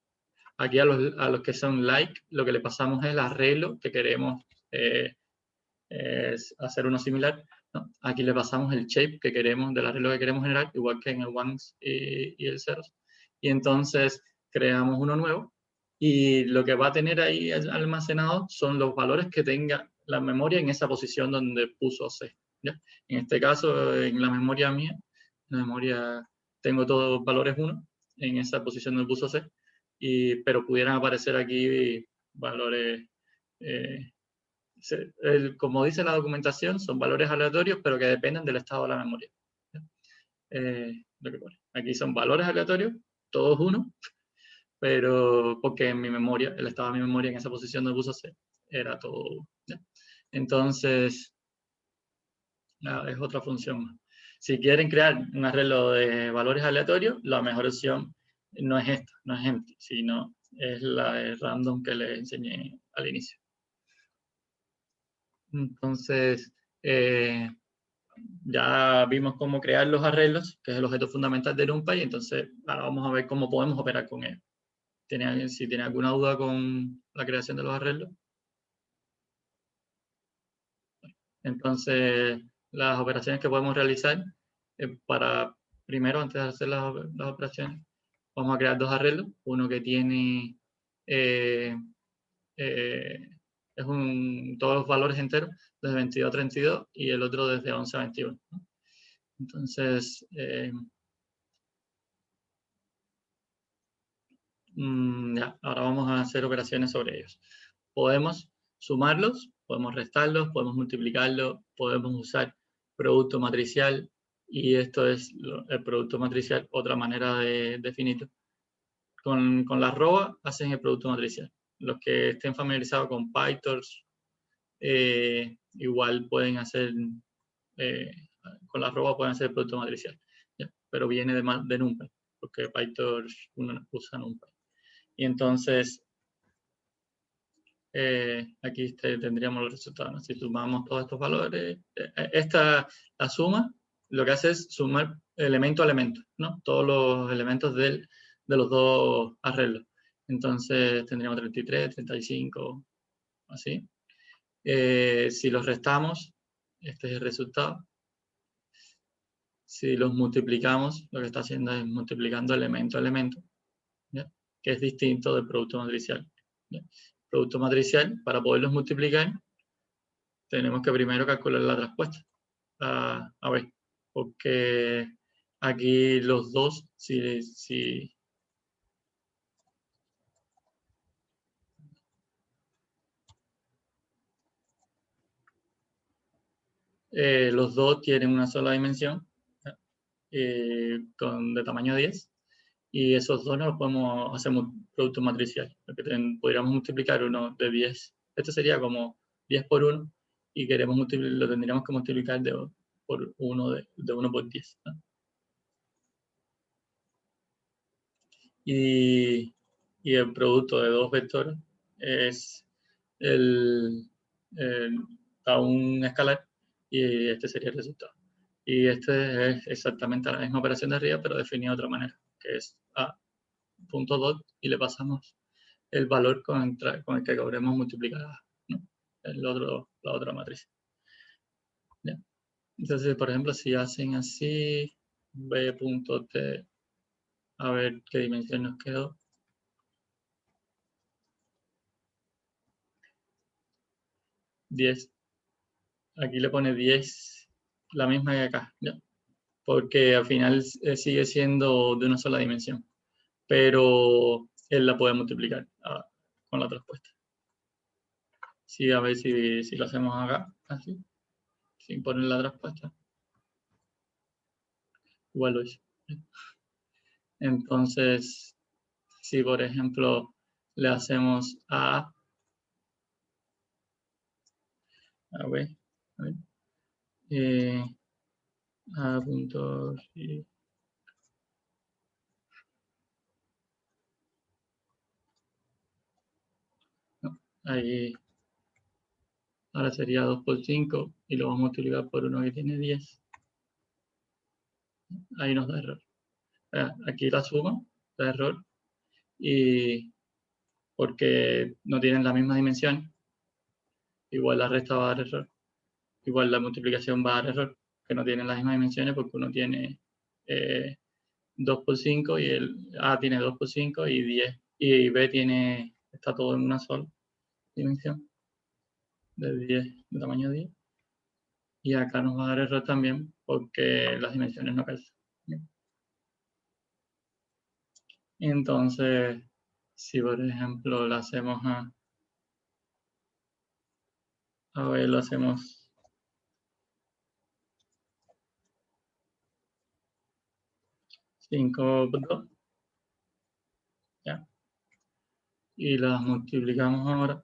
Aquí a los que son like, lo que le pasamos es el arreglo que queremos es hacer uno similar, ¿no? Aquí le pasamos el shape que queremos, del arreglo que queremos generar, igual que en el ones y el ceros. Y entonces creamos uno nuevo, y lo que va a tener ahí almacenado son los valores que tenga la memoria en esa posición donde puso C, ¿ya? En este caso, en la memoria mía, en la memoria tengo todos valores 1 en esa posición donde puso C, pero pudieran aparecer aquí valores, como dice la documentación, son valores aleatorios, pero que dependen del estado de la memoria. Lo que pone. Aquí son valores aleatorios, todos 1, pero porque en mi memoria, el estado de mi memoria en esa posición donde puso C, era todo, ¿ya? Entonces, es otra función más. Si quieren crear un arreglo de valores aleatorios, la mejor opción no es esta, no es empty, sino es la de random que les enseñé al inicio. Entonces, ya vimos cómo crear los arreglos, que es el objeto fundamental de NumPy, entonces ahora vamos a ver cómo podemos operar con ellos. Si tiene alguna duda con la creación de los arreglos. Entonces, las operaciones que podemos realizar, primero, antes de hacer las operaciones, vamos a crear dos arreglos. Uno que tiene todos los valores enteros, desde 22 a 32, y el otro desde 11 a 21. Entonces, ya, ahora vamos a hacer operaciones sobre ellos. Podemos sumarlos, podemos restarlos, podemos multiplicarlos, podemos usar producto matricial, y esto es el producto matricial, otra manera de definirlo. Con la arroba hacen el producto matricial. Los que estén familiarizados con PyTorch, igual pueden hacer, con la arroba pueden hacer el producto matricial, ¿ya? Pero viene de NumPy, porque PyTorch uno usa NumPy. Y entonces, aquí tendríamos los resultados, ¿no? Si sumamos todos estos valores, la suma, lo que hace es sumar elemento a elemento, ¿no? Todos los elementos de los dos arreglos. Entonces tendríamos 33, 35, así. Si los restamos, este es el resultado. Si los multiplicamos, lo que está haciendo es multiplicando elemento a elemento, ¿ya? Que es distinto del producto matricial, ¿ya? Producto matricial, para poderlos multiplicar, tenemos que primero calcular la traspuesta. A ver, porque aquí los dos, los dos tienen una sola dimensión, de tamaño 10, y esos dos no los podemos hacer producto matricial. Lo que podríamos multiplicar uno de 10, este sería como 10 por 1, y lo tendríamos que multiplicar por 1 de 1 por 10, ¿no? Y el producto de dos vectores es a un escalar, y este sería el resultado. Y este es exactamente la misma operación de arriba, pero definida de otra manera, que es a punto dot, y le pasamos el valor con el que queremos multiplicar, ¿no? La otra matriz. ¿Ya? Entonces, por ejemplo, si hacen así, b.t, a ver qué dimensión nos quedó. 10. Aquí le pone 10, la misma que acá, ¿ya? Porque al final sigue siendo de una sola dimensión, pero él la puede multiplicar con la traspuesta. Sí, a ver si lo hacemos acá, así, sin poner la traspuesta. Igual lo hice. Entonces, si por ejemplo le hacemos a ver, a punto, no, ahí, ahora sería 2 por 5, y lo vamos a multiplicar por uno que tiene 10. Ahí nos da error. Aquí la suma da error, y porque no tienen la misma dimensión, igual la resta va a dar error. igual la multiplicación va a dar error, que no tienen las mismas dimensiones porque uno tiene 2 por 5 y el A tiene 2 por 5 y 10. Y B está todo en una sola dimensión de 10, de tamaño 10. Y acá nos va a dar error también porque las dimensiones no calzan. Entonces, si por ejemplo lo hacemos a ver, lo hacemos 5 por 2, ¿ya? Y las multiplicamos ahora,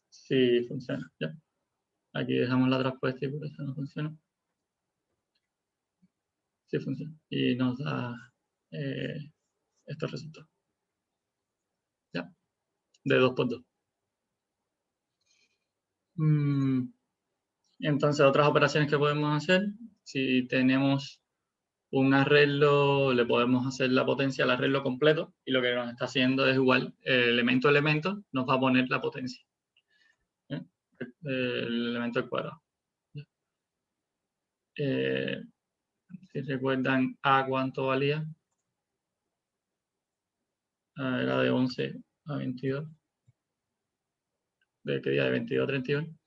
si funciona, ¿ya? Aquí dejamos la traspuesta y por eso no funciona. Sí funciona. Y nos da estos resultados. ¿Ya? De 2 por 2. Entonces, otras operaciones que podemos hacer, si tenemos un arreglo, le podemos hacer la potencia al arreglo completo, y lo que nos está haciendo es igual, elemento a elemento, nos va a poner la potencia. ¿Eh? El elemento al cuadrado. Si recuerdan A cuánto valía, era de 11 a 22. ¿De qué día? De 22 a 31.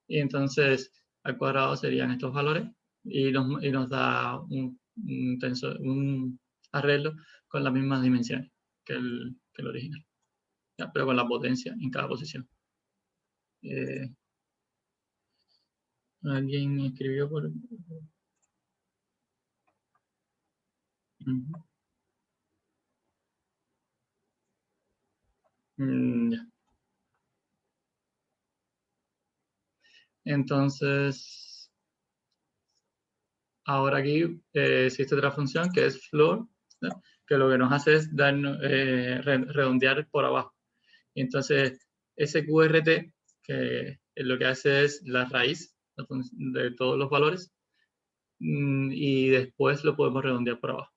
Y entonces al cuadrado serían estos valores y nos da un arreglo con las mismas dimensiones que el original, ¿ya? Pero con la potencia en cada posición. ¿Alguien escribió por...? Ya. Entonces, ahora aquí existe otra función que es floor, ¿no? Que lo que nos hace es redondear por abajo. Y entonces, ese QRT, que lo que hace es la raíz de todos los valores, y después lo podemos redondear por abajo.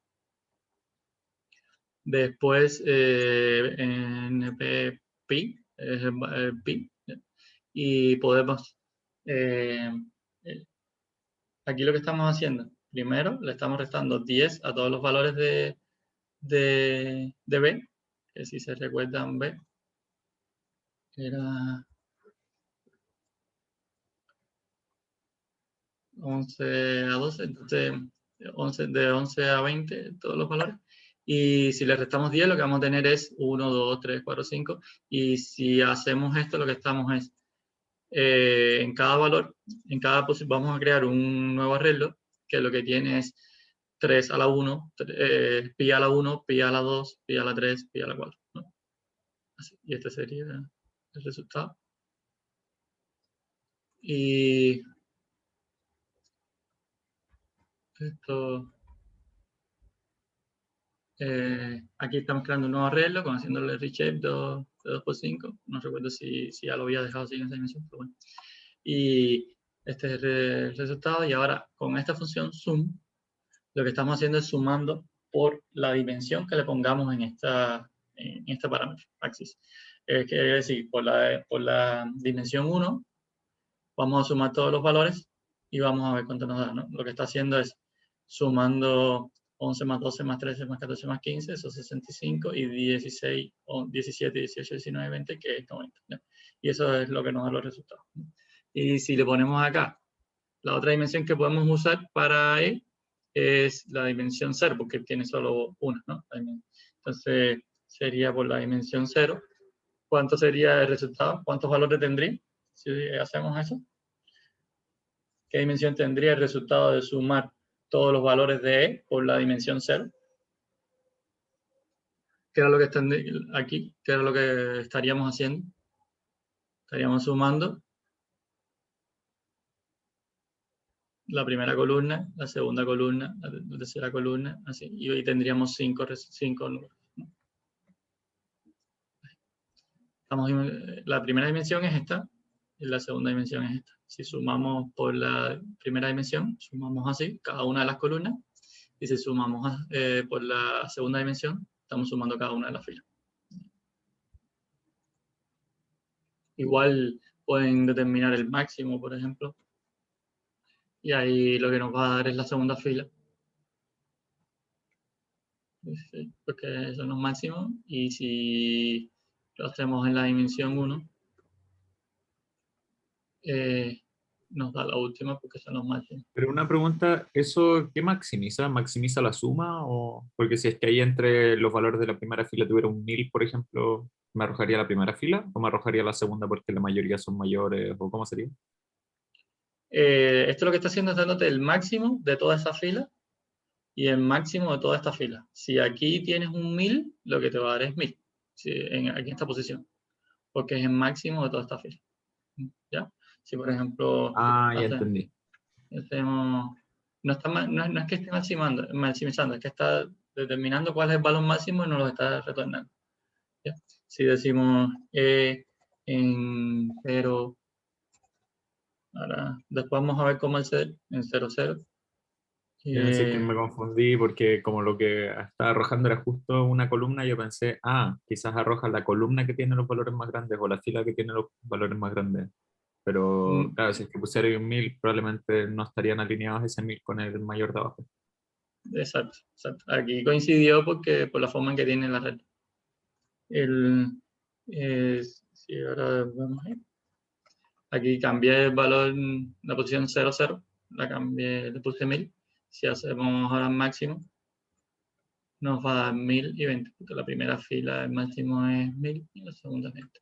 Después, NP-pi, es pi, y podemos, aquí lo que estamos haciendo, primero le estamos restando 10 a todos los valores de B, que si se recuerdan B, era 11 a 12, entonces de 11 a 20 todos los valores. Y si le restamos 10, lo que vamos a tener es 1, 2, 3, 4, 5. Y si hacemos esto, lo que estamos es, en cada valor, vamos a crear un nuevo arreglo, que lo que tiene es 3 a la 1, pi a la 1, pi a la 2, pi a la 3, pi a la 4. ¿No? Así. Y este sería el resultado. Y esto... aquí estamos creando un nuevo arreglo, haciéndole reshape de 2 por 5. No recuerdo si ya lo había dejado así en esa dimensión, pero bueno. Y este es el resultado. Y ahora, con esta función sum, lo que estamos haciendo es sumando por la dimensión que le pongamos en este parámetro, axis. Quiere decir, por la dimensión 1, vamos a sumar todos los valores y vamos a ver cuánto nos da, ¿no? Lo que está haciendo es sumando 11 más 12 más 13 más 14 más 15, eso es 65, y 16, 17, 18, 19, 20, que es 90. ¿no? Y eso es lo que nos da los resultados. ¿no? Y si le ponemos acá, la otra dimensión que podemos usar para él es la dimensión 0, porque tiene solo una, ¿no? Entonces, sería por la dimensión 0. ¿Cuánto sería el resultado? ¿Cuántos valores tendría si hacemos eso? ¿Qué dimensión tendría el resultado de sumar todos los valores de E por la dimensión 0? ¿Qué era lo que está aquí? ¿Qué era lo que estaríamos haciendo? Estaríamos sumando la primera columna, la segunda columna, la tercera columna, así. Y hoy tendríamos 5 números. ¿no? La primera dimensión es esta, y la segunda dimensión es esta. Si sumamos por la primera dimensión, sumamos así, cada una de las columnas, y si sumamos por la segunda dimensión, estamos sumando cada una de las filas. Igual pueden determinar el máximo, por ejemplo, Y ahí lo que nos va a dar es la segunda fila. Porque son los máximos. Y si lo hacemos en la dimensión 1, nos da la última porque son los máximos. Pero una pregunta, ¿eso qué maximiza? ¿Maximiza la suma? O porque si es que ahí entre los valores de la primera fila tuviera un 1000, por ejemplo, ¿me arrojaría la primera fila? ¿O me arrojaría la segunda porque la mayoría son mayores? ¿O cómo sería? Esto lo que está haciendo es dándote el máximo de toda esa fila y el máximo de toda esta fila. Si aquí tienes un 1000, lo que te va a dar es 1000, aquí en esta posición, porque es el máximo de toda esta fila. ¿Ya? Si por ejemplo Ah, ya entendí. hacemos, no es que esté maximizando, es que está determinando cuál es el valor máximo y nos lo está retornando. ¿Ya? Si decimos en 0, ahora después vamos a ver cómo hacer en 0, 0. Yo pensé que me confundí porque como lo que estaba arrojando era justo una columna, yo pensé, quizás arroja la columna que tiene los valores más grandes o la fila que tiene los valores más grandes. Pero claro, si es que pusiera ahí un 1000, probablemente no estarían alineados ese 1000 con el mayor de abajo. Exacto, exacto. Aquí coincidió porque por la forma en que tiene la red. Si ahora vamos ahí. Aquí cambié el valor, la posición 0, 0, la cambié, le puse 1000. Si hacemos ahora máximo, nos va a dar 1020, porque la primera fila, el máximo es 1000 y la segunda es 20.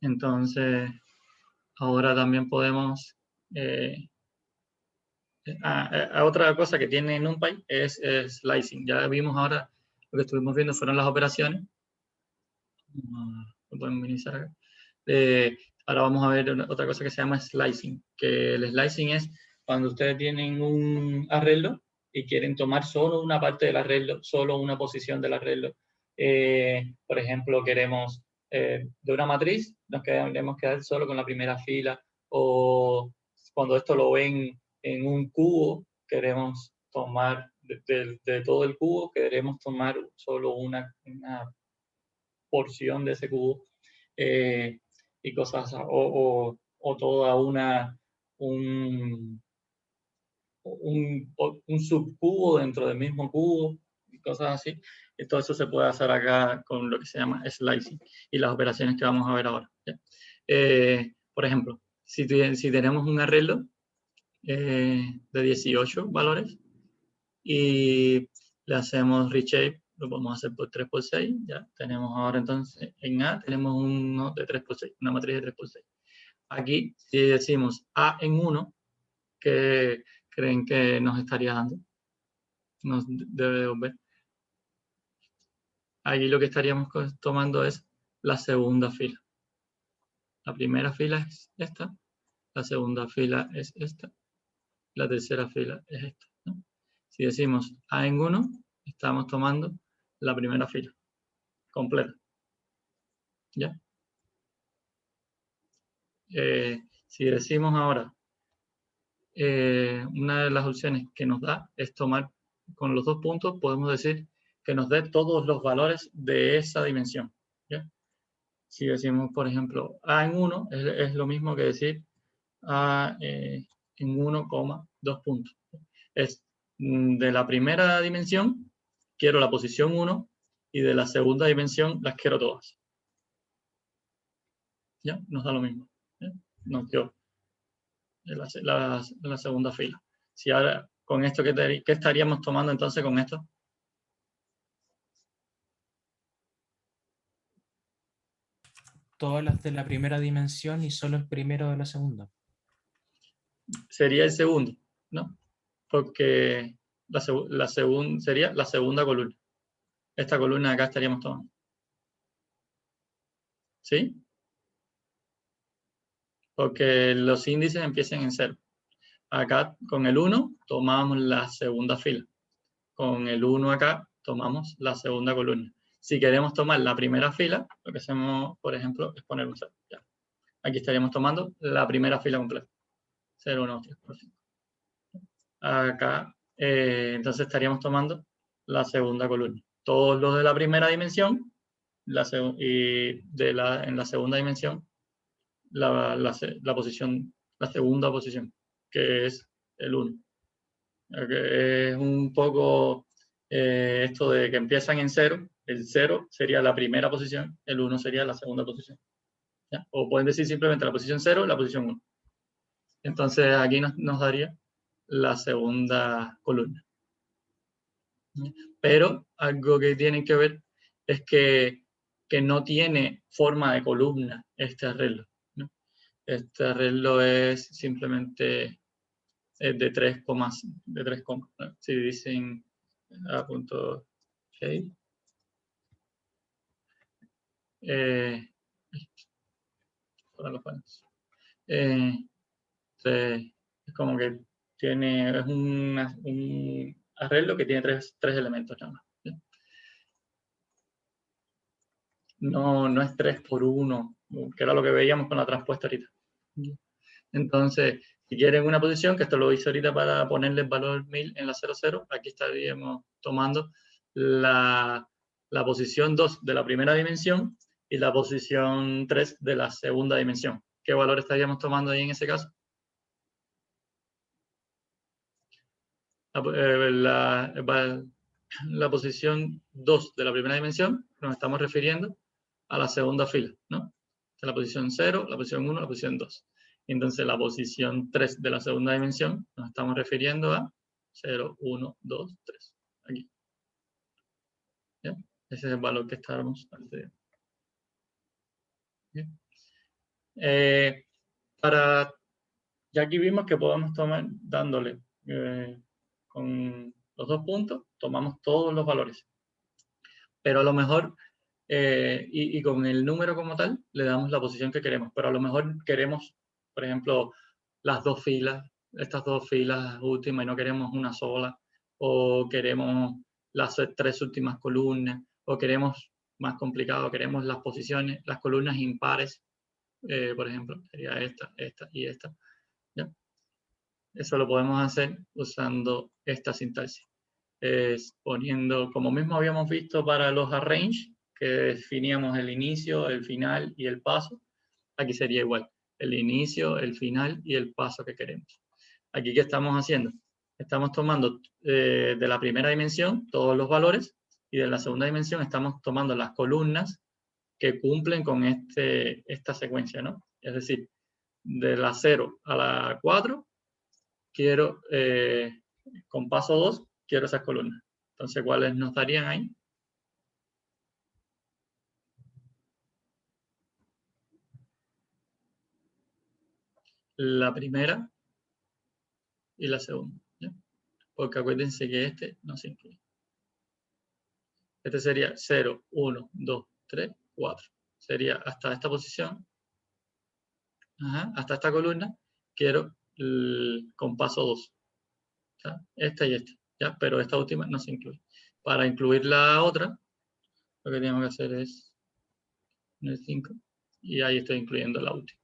Entonces, ahora también podemos... otra cosa que tiene NumPy es slicing. Ya vimos ahora, lo que estuvimos viendo fueron las operaciones. Lo podemos minimizar acá. Ahora vamos a ver otra cosa que se llama slicing, que el slicing es cuando ustedes tienen un arreglo y quieren tomar solo una parte del arreglo, solo una posición del arreglo. Por ejemplo, queremos de una matriz, nos queremos quedar solo con la primera fila, o cuando esto lo ven en un cubo, queremos tomar de todo el cubo, queremos tomar solo una porción de ese cubo. Y cosas, o toda un subcubo dentro del mismo cubo, y cosas así. Y todo eso se puede hacer acá con lo que se llama slicing y las operaciones que vamos a ver ahora. Por ejemplo, si tenemos un arreglo de 18 valores y le hacemos reshape, lo podemos hacer por 3×6, ya tenemos ahora entonces en A tenemos uno de 3×6, una matriz de 3×6. Aquí, si decimos A en 1, ¿qué creen que nos estaría dando? Nos debe devolver. Aquí lo que estaríamos tomando es la segunda fila. La primera fila es esta, la segunda fila es esta, la tercera fila es esta, ¿no? Si decimos A en 1, estamos tomando la primera fila completa. ¿Ya? Si decimos ahora, una de las opciones que nos da es tomar con los dos puntos, podemos decir que nos dé todos los valores de esa dimensión. ¿Ya? Si decimos, por ejemplo, A en 1, es lo mismo que decir A en 1, 2 puntos. Es de la primera dimensión, quiero la posición 1, y de la segunda dimensión las quiero todas. ¿Ya? Nos da lo mismo. ¿Ya? Nos dio en la segunda fila. Si ahora, con esto, ¿qué estaríamos tomando entonces con esto? Todas las de la primera dimensión y solo el primero de la segunda. Sería el segundo, ¿no? Porque sería la segunda columna. Esta columna de acá estaríamos tomando. ¿Sí? Porque los índices empiezan en 0. Acá con el 1 tomamos la segunda fila. Con el 1 acá tomamos la segunda columna. Si queremos tomar la primera fila, lo que hacemos, por ejemplo, es poner un 0. Ya. Aquí estaríamos tomando la primera fila completa. 0, 1, 2, 3, 4, 5. Acá, entonces estaríamos tomando la segunda columna. Todos los de la primera dimensión y en la segunda dimensión la posición, la segunda posición, que es el 1. Es un poco esto de que empiezan en 0, el 0 sería la primera posición, el 1 sería la segunda posición. ¿Ya? O pueden decir simplemente la posición 0 y la posición 1. Entonces aquí nos daría la segunda columna. Pero algo que tienen que ver es que no tiene forma de columna este arreglo, ¿no? Este arreglo es simplemente de 3 comas, ¿no? Si dicen a punto shape, es como que tiene, es un arreglo que tiene tres elementos nada más. No es 3 por 1, que era lo que veíamos con la transpuesta ahorita. Entonces, si quieren una posición, que esto lo hice ahorita para ponerle el valor 1000 en la 00, aquí estaríamos tomando la posición 2 de la primera dimensión y la posición 3 de la segunda dimensión. ¿Qué valor estaríamos tomando ahí en ese caso? La posición 2 de la primera dimensión, nos estamos refiriendo a la segunda fila, ¿no? La posición 0, la posición 1, la posición 2. Entonces la posición 3 de la segunda dimensión nos estamos refiriendo a 0, 1, 2, 3. Aquí. ¿Ya? Ese es el valor que estábamos antes. Ya aquí vimos que podemos tomar dándole con los 2 puntos, tomamos todos los valores. Pero a lo mejor, y con el número como tal, le damos la posición que queremos. Pero a lo mejor queremos, por ejemplo, las 2 filas, estas 2 filas últimas y no queremos una sola, o queremos las 3 últimas columnas, o queremos, más complicado, queremos las posiciones, las columnas impares, por ejemplo, sería esta, esta y esta. ¿Ya? Eso lo podemos hacer usando esta sintaxis. Poniendo, como mismo habíamos visto para los arrange, que definíamos el inicio, el final y el paso, aquí sería igual, el inicio, el final y el paso que queremos. Aquí, ¿qué estamos haciendo? Estamos tomando de la primera dimensión todos los valores y de la segunda dimensión estamos tomando las columnas que cumplen con esta secuencia, ¿no? Es decir, de la 0 a la 4, quiero, con paso 2, quiero esas columnas. Entonces, ¿cuáles nos darían ahí? La primera y la segunda, ¿ya? Porque acuérdense que este no se incluye. Este sería 0, 1, 2, 3, 4. Sería hasta esta posición, hasta esta columna, quiero con paso 2. ¿Ya? Esta y esta, ¿ya? Pero esta última no se incluye. Para incluir la otra, lo que tenemos que hacer es el 5 y ahí estoy incluyendo la última.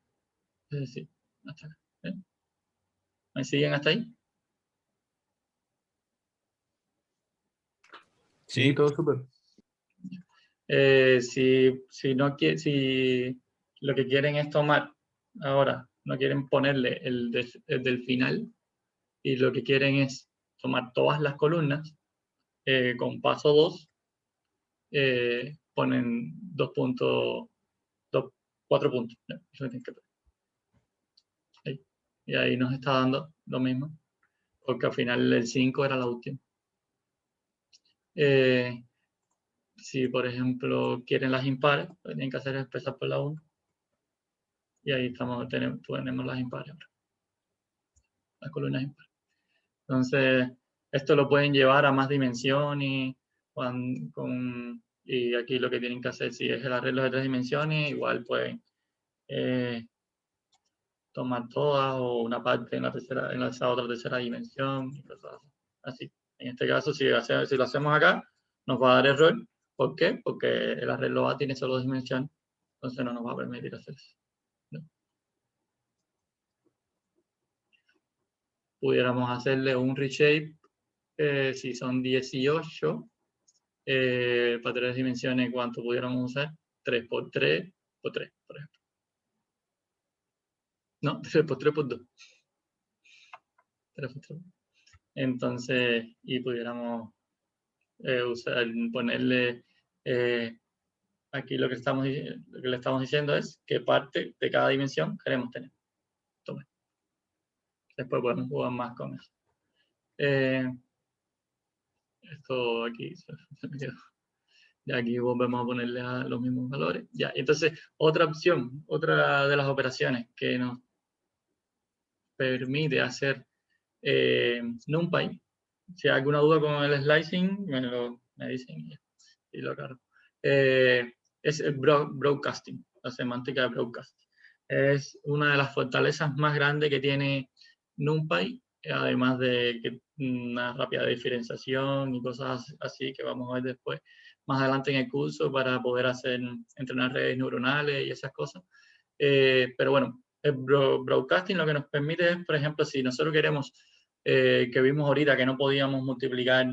Es decir, hasta acá. ¿Me siguen hasta ahí? Sí, todo súper. Si lo que quieren es tomar ahora, no quieren ponerle el del final y lo que quieren es tomar todas las columnas, con paso 2 ponen 4 puntos. ¿No? Eso tienen que ahí. Y ahí nos está dando lo mismo, porque al final el 5 era la última. Si, por ejemplo, quieren las impares, lo que tienen que hacer es empezar por la 1. Y ahí tenemos las impares ahora. Las columnas impares. Entonces, esto lo pueden llevar a más dimensiones. Y aquí lo que tienen que hacer, si es el arreglo de 3 dimensiones, igual pueden tomar todas o una parte en esa otra tercera dimensión. Y cosas así. En este caso, si lo hacemos acá, nos va a dar error. ¿Por qué? Porque el arreglo A tiene solo 2 dimensiones. Entonces no nos va a permitir hacer eso. ¿No? Pudiéramos hacerle un reshape si son 18 para 3 dimensiones. ¿Cuánto pudiéramos usar? 3 por 3 por 3, por ejemplo. No, 3 por 3 por 2. 3 por 3. Entonces, y pudiéramos ponerle aquí lo que le estamos diciendo es qué parte de cada dimensión queremos tener. Tome. Después podemos jugar más con eso. Esto aquí se me quedó. Y aquí volvemos a ponerle a los mismos valores. Ya, entonces, otra opción, otra de las operaciones que nos permite hacer NumPy. Si hay alguna duda con el slicing, me dicen y lo cargo. Es el broadcasting, la semántica de broadcast. Es una de las fortalezas más grandes que tiene NumPy, además de que una rápida diferenciación y cosas así que vamos a ver después, más adelante en el curso, para poder entrenar redes neuronales y esas cosas. Pero bueno, el broadcasting lo que nos permite es, por ejemplo, si nosotros queremos, que vimos ahorita que no podíamos multiplicar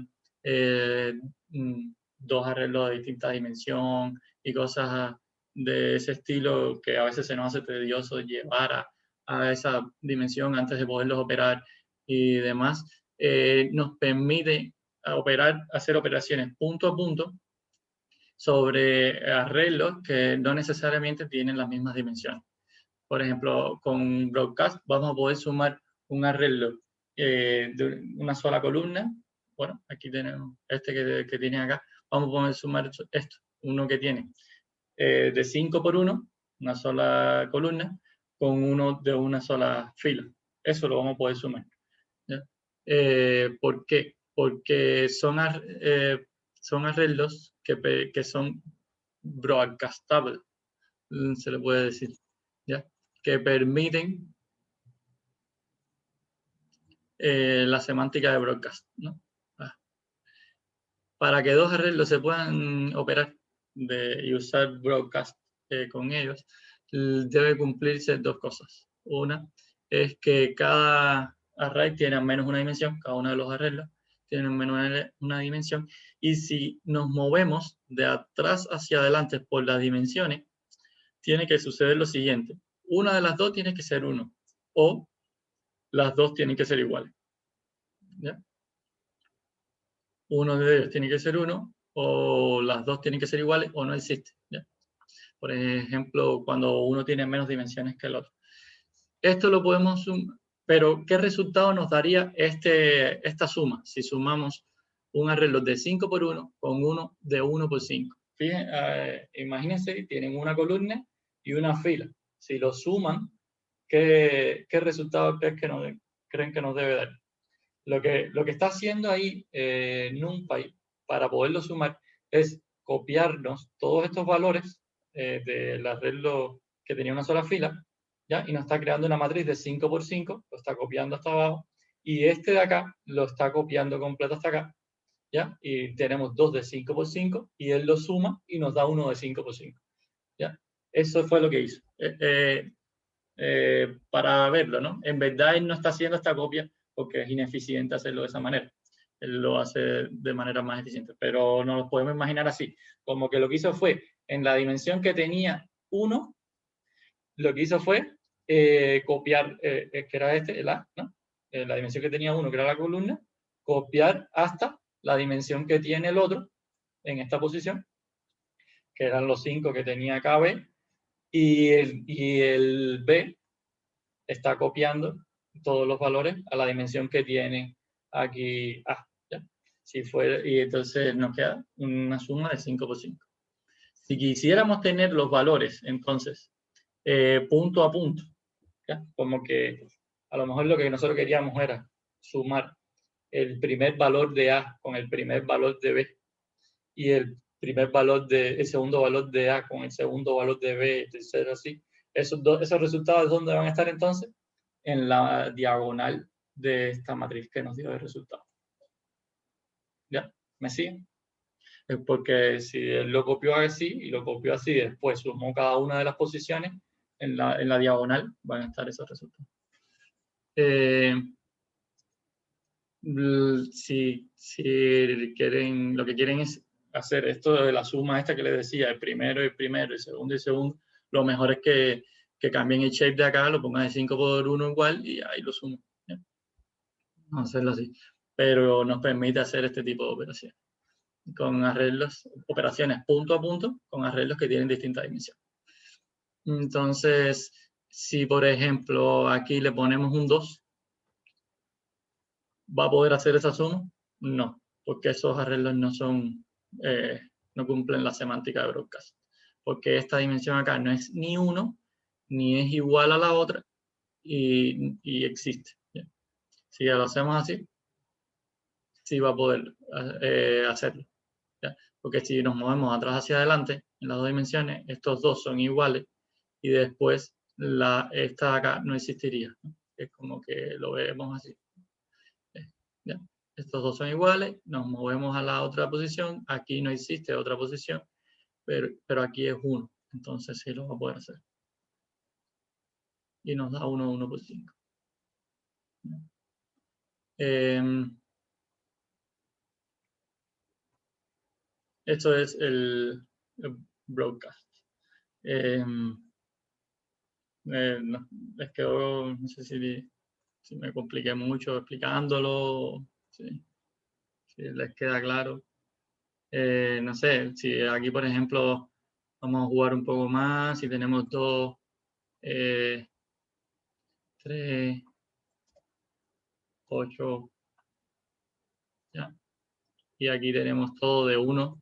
2 arreglos de distinta dimensión y cosas de ese estilo, que a veces se nos hace tedioso llevar a esa dimensión antes de poderlos operar y demás, nos permite hacer operaciones punto a punto sobre arreglos que no necesariamente tienen las mismas dimensiones. Por ejemplo, con Broadcast vamos a poder sumar un arreglo de una sola columna. Bueno, aquí tenemos este que tiene acá. Vamos a poder sumar esto, uno que tiene de 5 por 1, una sola columna, con uno de una sola fila. Eso lo vamos a poder sumar. ¿Ya? ¿Por qué? Porque son arreglos que son broadcastables, se le puede decir, ¿ya? Que permiten la semántica de broadcast, ¿no? Para que 2 arreglos se puedan operar y usar broadcast con ellos, debe cumplirse 2 cosas. Una es que cada array tiene al menos una dimensión, cada uno de los arreglos tiene al menos una dimensión, y si nos movemos de atrás hacia adelante por las dimensiones, tiene que suceder lo siguiente. Una de las dos tiene que ser 1, o las dos tienen que ser iguales. ¿Ya? Uno de ellos tiene que ser 1, o las dos tienen que ser iguales, o no existe. ¿Ya? Por ejemplo, cuando uno tiene menos dimensiones que el otro. Esto lo podemos sumar, pero ¿qué resultado nos daría esta suma? Si sumamos un arreglo de 5 por 1 con uno de 1 por 5. Fíjense, imagínense, tienen una columna y una fila. Si lo suman, ¿qué resultado creen que nos debe dar? Lo que está haciendo ahí NumPy para poderlo sumar es copiarnos todos estos valores del arreglo que tenía una sola fila, ¿ya? Y nos está creando una matriz de 5 por 5, lo está copiando hasta abajo, y este de acá lo está copiando completo hasta acá, ¿ya? Y tenemos 2 de 5 por 5, y él lo suma y nos da 1 de 5 por 5, ¿ya? Eso fue lo que hizo. Para verlo, ¿no? En verdad él no está haciendo esta copia porque es ineficiente hacerlo de esa manera. Él lo hace de manera más eficiente, pero nos lo podemos imaginar así, como que lo que hizo fue, en la dimensión que tenía 1, lo que hizo fue copiar, que era el A, ¿no? La dimensión que tenía 1, que era la columna, copiar hasta la dimensión que tiene el otro, en esta posición, que eran los 5 que tenía acá B, y el B está copiando todos los valores a la dimensión que tiene aquí A. ¿Ya? Y entonces nos queda una suma de 5 por 5. Si quisiéramos tener los valores, entonces, punto a punto, ¿ya? Como que a lo mejor lo que nosotros queríamos era sumar el primer valor de A con el primer valor de B, y el segundo valor de A con el segundo valor de B, etc. Así. Esos resultados, ¿dónde van a estar entonces? En la diagonal de esta matriz que nos dio el resultado. ¿Ya? ¿Me siguen? Es porque si él lo copió así y lo copió así, después sumó cada una de las posiciones, en la diagonal van a estar esos resultados. Si quieren, lo que quieren es hacer esto de la suma esta que les decía, el primero, el segundo, lo mejor es que que cambien el shape de acá, lo ponga de 5 por 1 igual y ahí lo sumo. ¿Ya? Vamos a hacerlo así. Pero nos permite hacer este tipo de operaciones. Con arreglos, operaciones punto a punto, con arreglos que tienen distintas dimensiones. Entonces, si por ejemplo aquí le ponemos un 2, ¿va a poder hacer esa suma? No, porque esos arreglos no son, no cumplen la semántica de broadcast. Porque esta dimensión acá no es ni 1, ni es igual a la otra, y existe. ¿Ya? Si lo hacemos así, sí va a poder hacerlo. ¿Ya? Porque si nos movemos atrás hacia adelante, en las dos dimensiones, estos dos son iguales, y después esta de acá no existiría, ¿no? Es como que lo vemos así. ¿Ya? Estos dos son iguales, nos movemos a la otra posición, aquí no existe otra posición, pero aquí es 1, entonces sí lo va a poder hacer. Y nos da 1, 1 por 5. Esto es el broadcast. No, les quedó, no sé si me compliqué mucho explicándolo, si les queda claro. No sé, si aquí por ejemplo vamos a jugar un poco más, si tenemos 2, 3, 8, ya. Y aquí tenemos todo de 1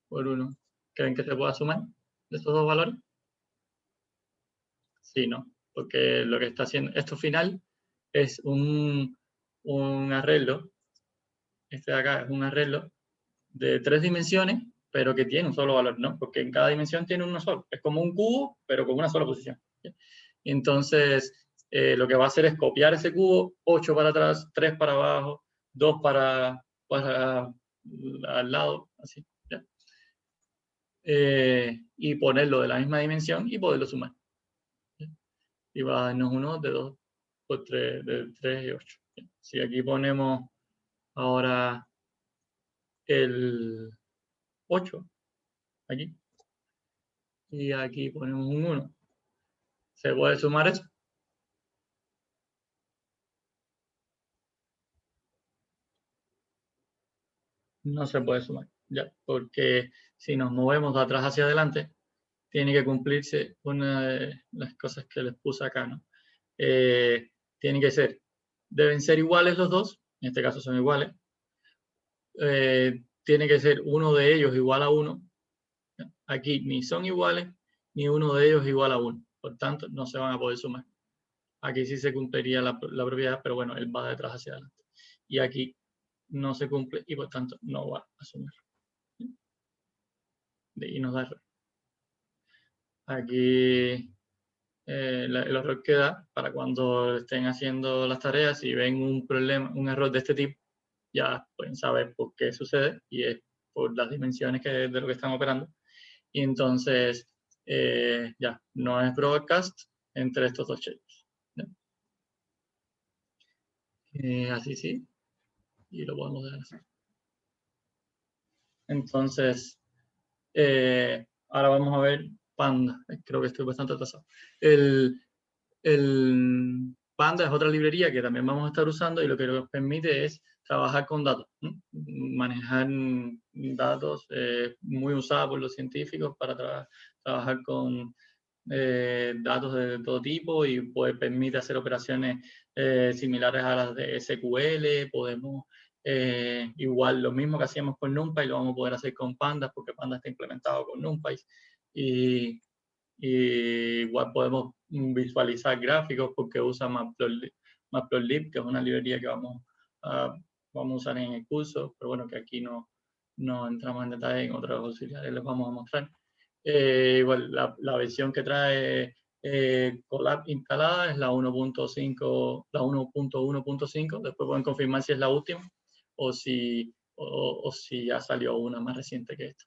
por 1. ¿Creen que se pueda sumar de estos dos valores? Sí, ¿no? Porque lo que está haciendo, esto final es un arreglo, este de acá es un arreglo de 3 dimensiones, pero que tiene un solo valor, ¿no? Porque en cada dimensión tiene uno solo. Es como un cubo, pero con una sola posición. ¿Sí? Entonces, lo que va a hacer es copiar ese cubo, 8 para atrás, 3 para abajo, 2 para al lado, así. ¿Ya? Y ponerlo de la misma dimensión y poderlo sumar. ¿Ya? Y va a darnos uno de 2 por 3, de 3 y 8. ¿Ya? Si aquí ponemos ahora el 8, aquí, y aquí ponemos un 1. ¿Se puede sumar eso? No se puede sumar, ya, porque si nos movemos de atrás hacia adelante, tiene que cumplirse una de las cosas que les puse acá, ¿no? Tienen que ser, deben ser iguales los dos, en este caso son iguales, tiene que ser uno de ellos igual a 1, aquí ni son iguales, ni uno de ellos igual a 1, por tanto no se van a poder sumar. Aquí sí se cumpliría la propiedad, pero bueno, él va de atrás hacia adelante. Y aquí no se cumple y por tanto no va a sumar. Y nos da error. Aquí el error que da para cuando estén haciendo las tareas y ven un problema, un error de este tipo, ya pueden saber por qué sucede y es por las dimensiones de lo que están operando. Y entonces ya no es broadcast entre estos dos shapes. Así sí, y lo podemos dejar así. Entonces, ahora vamos a ver Panda. Creo que estoy bastante atrasado. El Panda es otra librería que también vamos a estar usando y lo que nos permite es trabajar con datos, ¿no? Manejar datos muy usados por los científicos para trabajar con datos de todo tipo y pues, permite hacer operaciones similares a las de SQL. Podemos igual lo mismo que hacíamos con NumPy lo vamos a poder hacer con Pandas porque Pandas está implementado con NumPy y igual podemos visualizar gráficos porque usa Matplotlib, que es una librería que vamos a usar en el curso, pero bueno, que aquí no entramos en detalle, en otros auxiliares les vamos a mostrar. Igual la versión que trae Colab instalada es la 1.5, la 1.1.5, después pueden confirmar si es la última o si ya salió una más reciente que esta.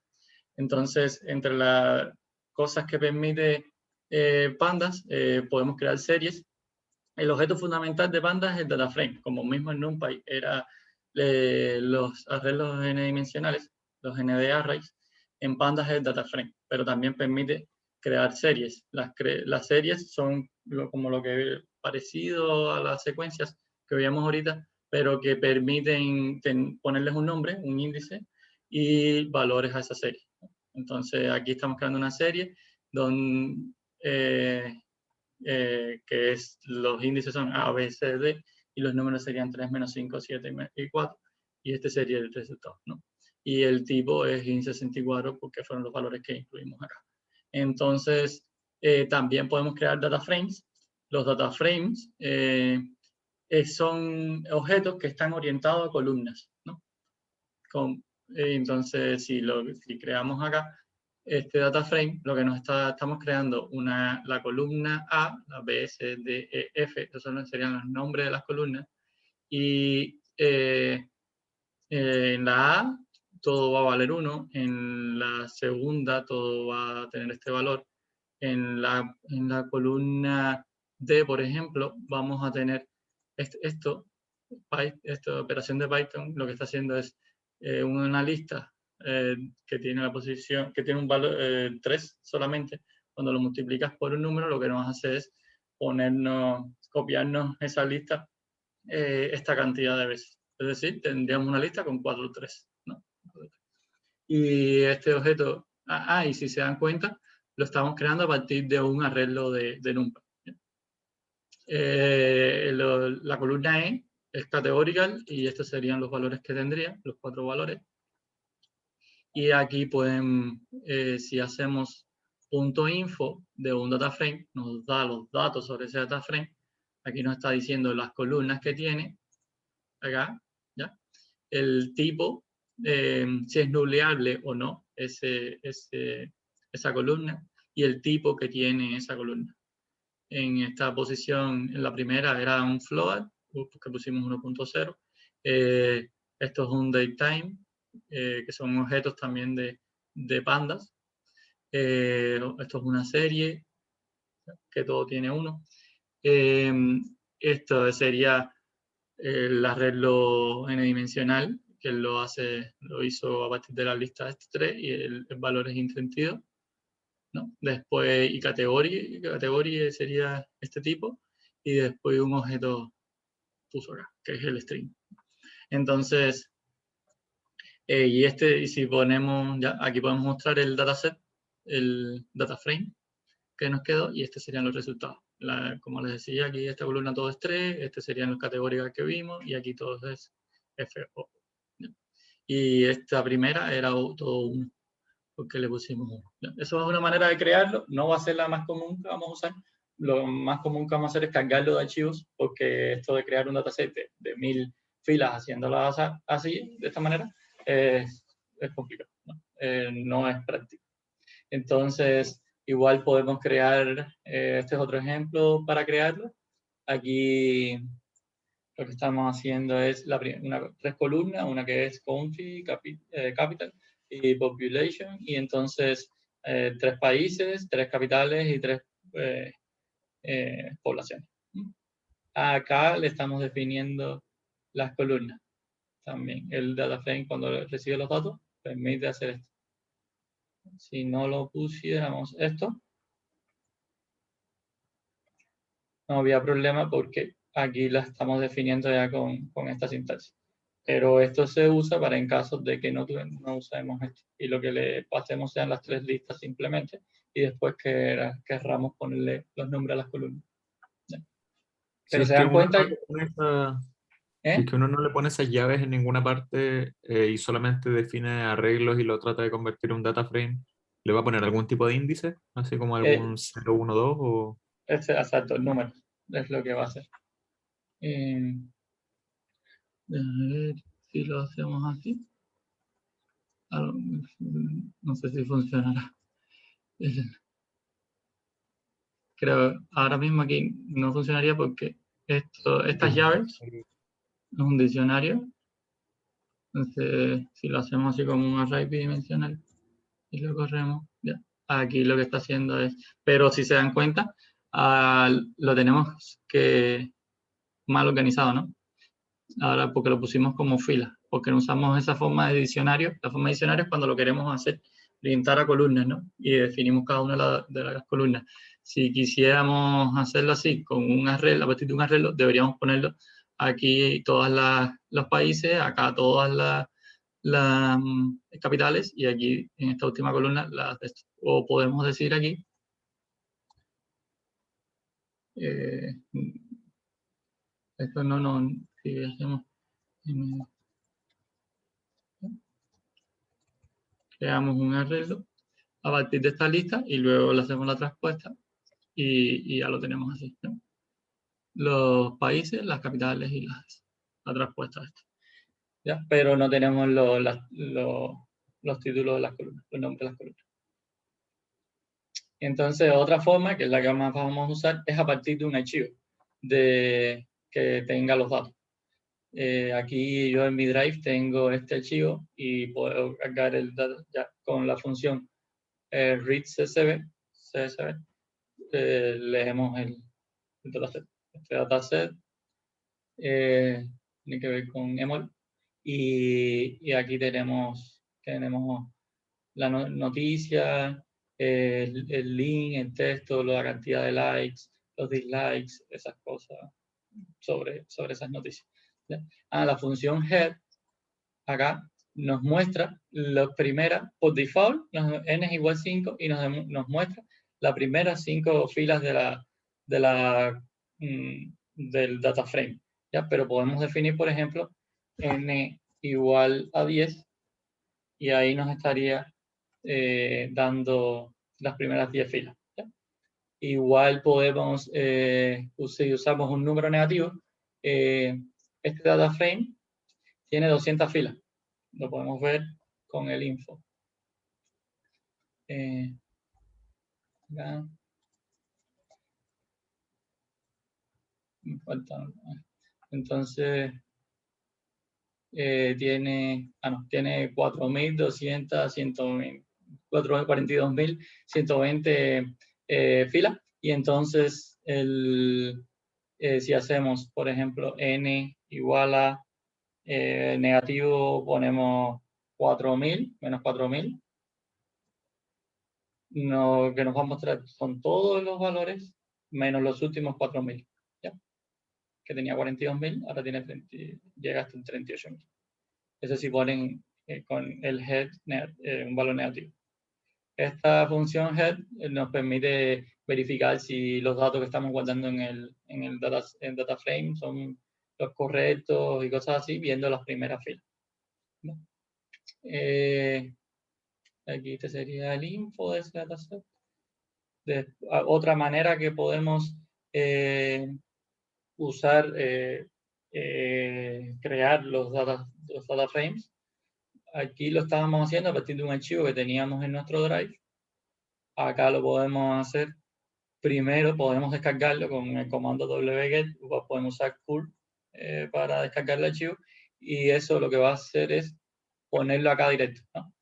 Entonces, entre las cosas que permite Pandas, podemos crear series. El objeto fundamental de Pandas es el data frame, como mismo en NumPy era los arreglos n-dimensionales, los ND arrays. En Pandas es el data frame, pero también permite crear series. Las series son como lo que parecido a las secuencias que veíamos ahorita, pero que permiten ponerles un nombre, un índice, y valores a esa serie. Entonces, aquí estamos creando una serie donde, que los índices son A, B, C, D, y los números serían 3, menos 5, 7 y 4, y este sería el resultado, ¿no? Y el tipo es int64 porque fueron los valores que incluimos acá. Entonces, también podemos crear data frames. Los data frames son objetos que están orientados a columnas, ¿no? Entonces, si creamos acá este data frame, lo que estamos creando la columna A, la B, C, D, E, F, esos serían los nombres de las columnas, y en la A todo va a valer 1, en la segunda todo va a tener este valor, en la columna D, por ejemplo, vamos a tener esta operación de Python, lo que está haciendo es una lista que tiene la posición, que tiene un valor 3 solamente. Cuando lo multiplicas por un número, lo que nos hace es copiarnos esa lista esta cantidad de veces. Es decir, tendríamos una lista con 4 3, ¿no? Y este objeto, y si se dan cuenta, lo estamos creando a partir de un arreglo de NumPy. La columna E es categorical y estos serían los valores que tendría, los 4 valores. Y aquí pueden, si hacemos .info de un data frame, nos da los datos sobre ese data frame. Aquí nos está diciendo las columnas que tiene, acá, ¿ya? El tipo, si es nubleable o no, esa columna, y el tipo que tiene esa columna. En esta posición, en la primera era un float, que pusimos 1.0. Esto es un datetime, que son objetos también de pandas. Esto es una serie, que todo tiene 1. Esto sería el arreglo n-dimensional, que lo hizo a partir de la lista de este 3, y el valor es int32, ¿no? Después, y categoría sería este tipo, y después un objeto puso acá, que es el string. Entonces, y si ponemos, ya, aquí podemos mostrar el dataset, el data frame que nos quedó, y estos serían los resultados. Como les decía, aquí esta columna todo es 3, este serían las categorías que vimos, y aquí todo es FO. Y esta primera era todo 1, porque le pusimos 1. Eso es una manera de crearlo, no va a ser la más común que vamos a usar. Lo más común que vamos a hacer es cargarlo de archivos, porque esto de crear un dataset de 1000 filas haciéndolo así, de esta manera, es complicado, ¿no? No es práctico. Entonces, igual podemos crear, este es otro ejemplo para crearlo. Aquí lo que estamos haciendo es 3 columnas, una que es country, capital y population, y entonces 3 países, 3 capitales y 3 poblaciones. Acá le estamos definiendo las columnas. También el data frame, cuando recibe los datos, permite hacer esto. Si no lo pusiéramos esto, no había problema porque aquí la estamos definiendo ya con esta sintaxis. Pero esto se usa para en casos de que no usemos esto. Y lo que le pasemos sean las 3 listas simplemente, y después querramos ponerle los nombres a las columnas. ¿Ya? Pero Si se es que dan uno cuenta no le pone si es que uno no le pone esas llaves en ninguna parte y solamente define arreglos y lo trata de convertir en un data frame, ¿le va a poner algún tipo de índice? Así como algún 0, 1, 2 o... Exacto, el número es lo que va a hacer. Déjame ver si lo hacemos así. No sé si funcionará. Creo ahora mismo aquí no funcionaría porque estas llaves es un diccionario. Entonces, si lo hacemos así como un array bidimensional y lo corremos, ya. Aquí lo que está haciendo es, pero si se dan cuenta, lo tenemos que mal organizado, ¿no? Ahora porque lo pusimos como fila, porque no usamos esa forma de diccionario. La forma de diccionario es cuando lo queremos hacer orientar a columnas, ¿no? Y definimos cada una de las columnas. Si quisiéramos hacerlo así, con un arreglo, a partir de un arreglo, deberíamos ponerlo aquí todos los países, acá todas las capitales, y aquí en esta última columna las de esto. O podemos decir aquí, esto no, si hacemos, creamos un arreglo a partir de esta lista y luego le hacemos la traspuesta y ya lo tenemos así, ¿no? Los países, las capitales y la traspuesta de esto, ¿ya? Pero no tenemos los títulos de las columnas, los nombres de las columnas. Entonces, otra forma, que es la que más vamos a usar, es a partir de un archivo que tenga los datos. Aquí yo en mi Drive tengo este archivo y puedo cargar el dato ya con la función read CSV, leemos el dataset. Este dataset tiene que ver con EMOL y aquí tenemos la noticia, el link, el texto, la cantidad de likes, los dislikes, esas cosas sobre esas noticias, ¿ya? La función head acá nos muestra la primera, por default, n es igual 5 y nos muestra las primeras 5 filas del data frame, ¿ya? Pero podemos definir, por ejemplo, n igual a 10 y ahí nos estaría dando las primeras 10 filas, ¿ya? Igual podemos, si usamos un número negativo, este data frame tiene 200 filas. Lo podemos ver con el info. Acá. Me falta. Entonces, tiene 4.200, 42.120 filas. Y entonces, si hacemos, por ejemplo, n igual a negativo, ponemos 4.000, menos 4.000. Que nos va a mostrar son todos los valores menos los últimos 4.000, ¿ya? Que tenía 42.000, ahora tiene llega hasta el 38.000. Eso sí ponen con el head un valor negativo. Esta función head nos permite verificar si los datos que estamos guardando en el data frame son los correctos y cosas así, viendo las primeras filas, ¿no? Aquí este sería el info de ese dataset. Otra manera que podemos usar, crear los data frames, aquí lo estábamos haciendo a partir de un archivo que teníamos en nuestro Drive. Acá lo podemos hacer. Primero podemos descargarlo con el comando wget, podemos usar curl para descargar el archivo, y eso lo que va a hacer es ponerlo acá directo, ¿no?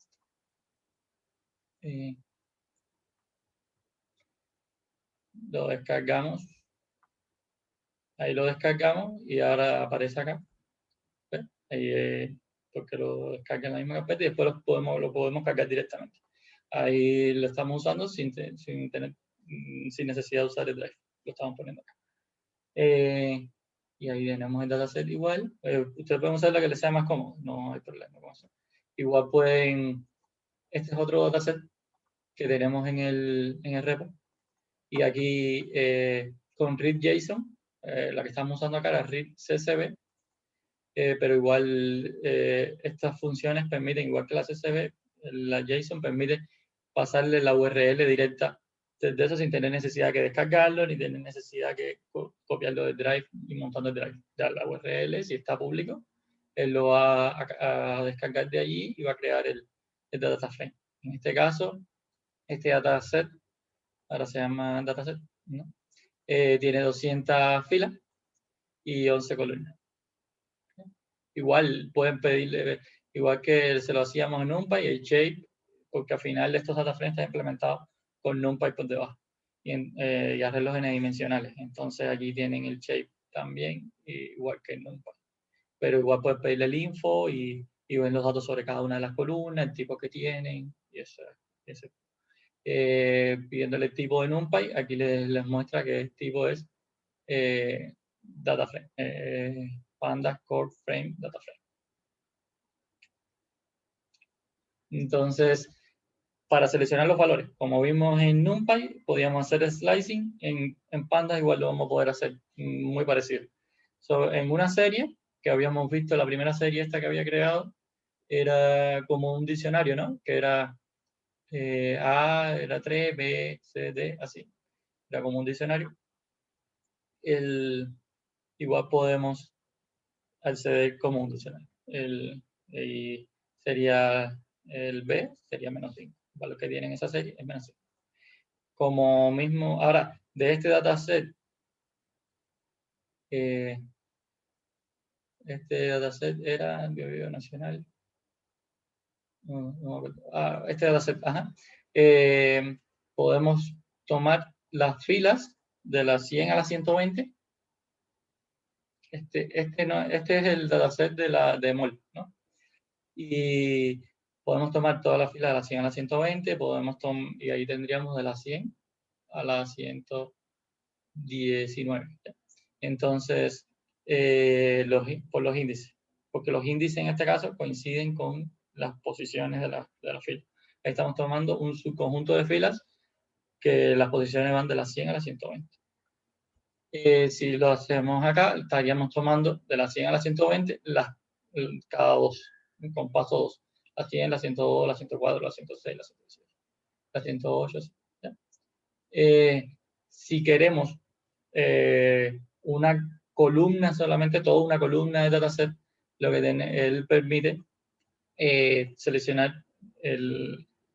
Lo descargamos, ahí lo descargamos y ahora aparece acá, ¿ves? Ahí, porque lo descarga en la misma carpeta y después lo podemos cargar directamente. Ahí lo estamos usando sin necesidad de usar el drive, lo estamos poniendo acá. Y ahí tenemos el dataset igual. Ustedes pueden usar la que les sea más cómodo, no hay problema con eso. Igual pueden, este es otro dataset que tenemos en el repo. Y aquí con read JSON, la que estamos usando acá, la read CSV, pero igual estas funciones permiten, igual que la CSV, la JSON permite pasarle la URL directa desde eso sin tener necesidad de descargarlo, ni tener necesidad de copiarlo del Drive y montarlo del Drive. Ya la URL, si está público, él lo va a descargar de allí y va a crear el data frame. En este caso, este dataset, ahora se llama dataset, ¿no? Tiene 200 filas y 11 columnas. Igual pueden pedirle, igual que se lo hacíamos en NumPy, el shape, porque al final estos data frames están implementados con NumPy por debajo y arreglos n-dimensionales. Entonces aquí tienen el shape también, igual que en NumPy. Pero igual pueden pedirle el info y ven los datos sobre cada una de las columnas, el tipo que tienen y eso. pidiéndole tipo de NumPy, aquí les muestra que el tipo es data frame, Pandas Core Frame Data Frame. Entonces, para seleccionar los valores, como vimos en NumPy, podíamos hacer slicing, en Pandas igual lo vamos a poder hacer, muy parecido. En una serie, que habíamos visto, la primera serie esta que había creado, era como un diccionario, ¿no? Que era A, era 3, B, C, D, así. Era como un diccionario. Igual podemos acceder como un diccionario. Y sería el B, sería menos 5. El valor que tiene en esa serie es menos 5. Como mismo, ahora, de este dataset, este dataset era Bio Nacional. Este dataset, ajá. Podemos tomar las filas de la 100 a la 120. Este es el dataset de MOL, ¿no? Y podemos tomar todas las filas de la 100 a la 120, y ahí tendríamos de la 100 a la 119. ¿ya? Entonces, por los índices, porque los índices en este caso coinciden con las posiciones de la fila. Ahí estamos tomando un subconjunto de filas que las posiciones van de la 100 a la 120. Si lo hacemos acá, estaríamos tomando de la 100 a la 120 cada dos, con paso 2. La 100, la 102, la 104, la 106, la 107, la 108. ¿ya? Si queremos una columna solamente, toda una columna de dataset, lo que él permite seleccionar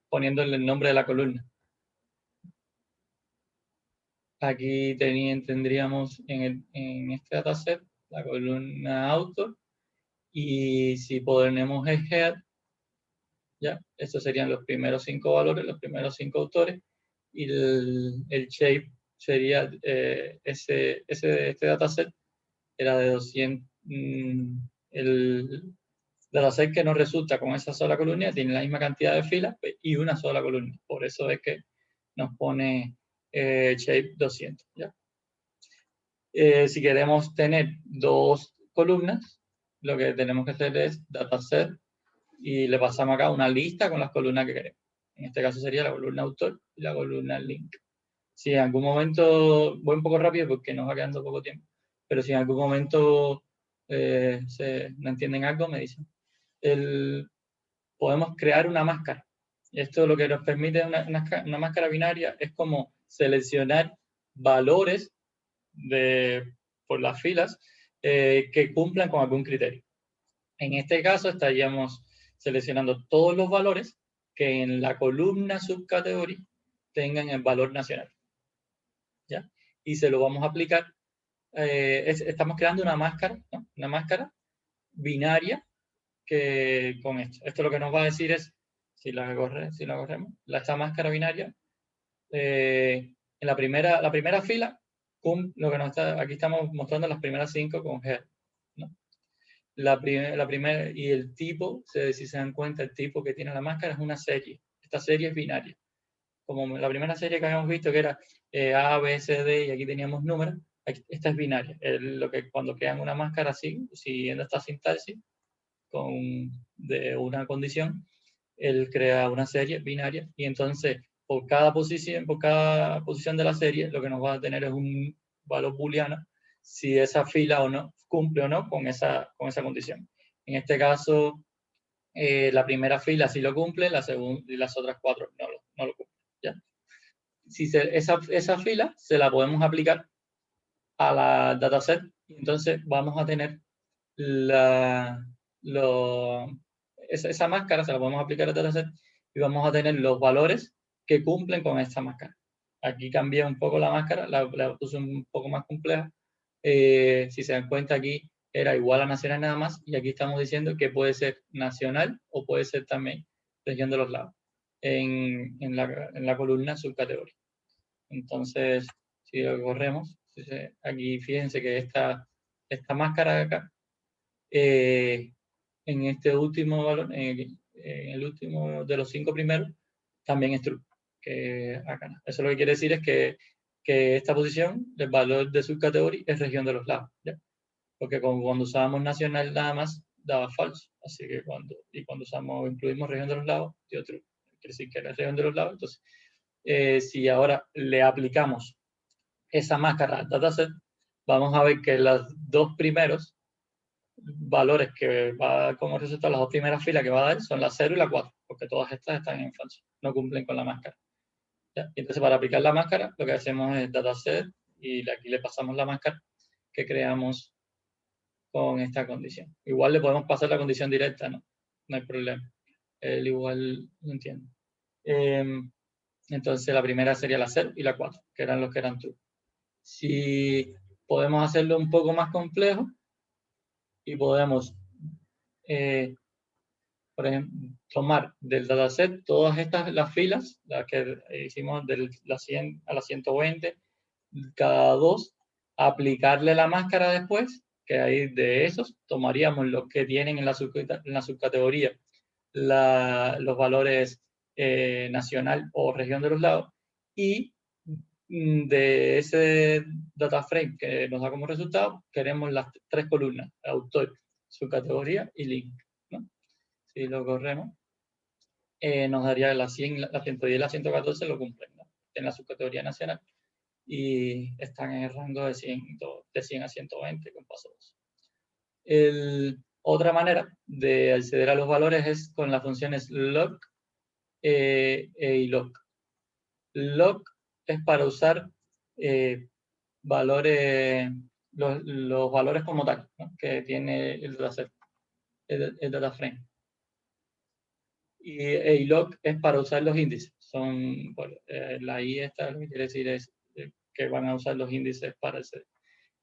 poniéndole el nombre de la columna. Aquí tendríamos en este dataset la columna autor, y si ponemos el head, ya, estos serían los primeros 5 valores, los primeros 5 autores, y el shape sería este dataset era de 200. El dataset que nos resulta con esa sola columna tiene la misma cantidad de filas y una sola columna. Por eso es que nos pone shape 200. ¿ya? Si queremos tener dos columnas, lo que tenemos que hacer es dataset y le pasamos acá una lista con las columnas que queremos. En este caso sería la columna autor y la columna link. Si en algún momento, voy un poco rápido porque nos va quedando poco tiempo, pero si en algún momento no entienden algo, me dicen. Podemos crear una máscara. Esto lo que nos permite una máscara binaria es como seleccionar valores por las filas que cumplan con algún criterio. En este caso estaríamos seleccionando todos los valores que en la columna subcategoría tengan el valor nacional. ¿ya? Y se lo vamos a aplicar. Estamos creando una máscara, ¿no? Una máscara binaria que con esto. Esto lo que nos va a decir es, si la corremos, esta máscara binaria, en la primera fila, lo que aquí estamos mostrando las primeras 5 con head. ¿no? Y el tipo, si se dan cuenta, el tipo que tiene la máscara es una serie. Esta serie es binaria. Como la primera serie que habíamos visto que era A, B, C, D, y aquí teníamos números, esta es binaria. Cuando crean una máscara así, siguiendo esta sintaxis, de una condición, él crea una serie binaria, y entonces por cada posición de la serie, lo que nos va a tener es un valor booleano, si esa fila o no cumple o no con esa condición. En este caso, la primera fila sí lo cumple, la segunda y las otras 4 no lo cumplen. ¿ya? Esa fila se la podemos aplicar a la dataset, y entonces vamos a tener esa máscara, se la podemos aplicar al dataset, y vamos a tener los valores que cumplen con esta máscara. Aquí cambié un poco la máscara, la puse un poco más compleja. Si se dan cuenta, aquí era igual a nacional nada más, y aquí estamos diciendo que puede ser nacional o puede ser también región de los lagos en la columna subcategoría. Entonces, si lo corremos, aquí fíjense que esta máscara de acá, en este último valor, en el último de los 5 primeros, también es true. Que acá no. Eso lo que quiere decir es que esta posición, el valor de subcategoría es región de los lados, ¿ya? Porque cuando usábamos nacional nada más, daba falso. Así que cuando incluimos región de los lados, dio true. Quiere decir que era región de los lados. Entonces, si ahora le aplicamos esa máscara al dataset, vamos a ver que los dos primeros valores que va a dar como resultado, las dos primeras filas que va a dar son la 0 y la 4, porque todas estas están en falso, no cumplen con la máscara. ¿Ya? Entonces, para aplicar la máscara, lo que hacemos es dataset y aquí le pasamos la máscara que creamos con esta condición. Igual le podemos pasar la condición directa, ¿no? No hay problema. Él igual lo entiende. Entonces, la primera sería la 0 y la 4, que eran los que eran true. Si podemos hacerlo un poco más complejo y podemos, por ejemplo, tomar del dataset todas las filas, las que hicimos de la 100 a la 120, cada dos, aplicarle la máscara después, que ahí de esos tomaríamos los que tienen en la subcategoría los valores nacional o región de los lados, y de ese data frame que nos da como resultado, queremos las tres columnas, autor, subcategoría y link, ¿no? Si lo corremos, nos daría la 100, la 110 y la 114 lo cumplen, ¿no? En la subcategoría nacional y están en el rango de 100 a 120 con paso 2. Otra manera de acceder a los valores es con las funciones log y log. Log es para usar valores, los valores como tal, ¿no? Que tiene el dataset, el data frame. Y log es para usar los índices. Son, la I esta lo que quiere decir es que van a usar los índices para el CD.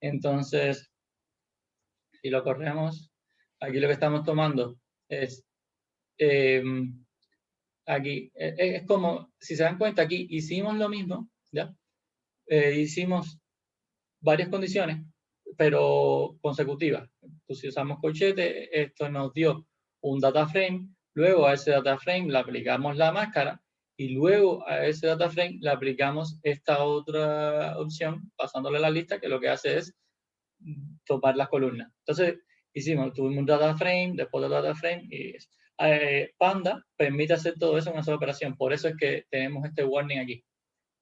Entonces, si lo corremos, aquí lo que estamos tomando es, aquí, es como, si se dan cuenta, aquí hicimos lo mismo, ¿ya? Hicimos varias condiciones, pero consecutivas. Pues si usamos corchete, esto nos dio un data frame, luego a ese data frame le aplicamos la máscara y luego a ese data frame le aplicamos esta otra opción, pasándole la lista, que lo que hace es tomar las columnas. Entonces, tuvimos un data frame, después del data frame, y Panda permite hacer todo eso en una sola operación. Por eso es que tenemos este warning aquí,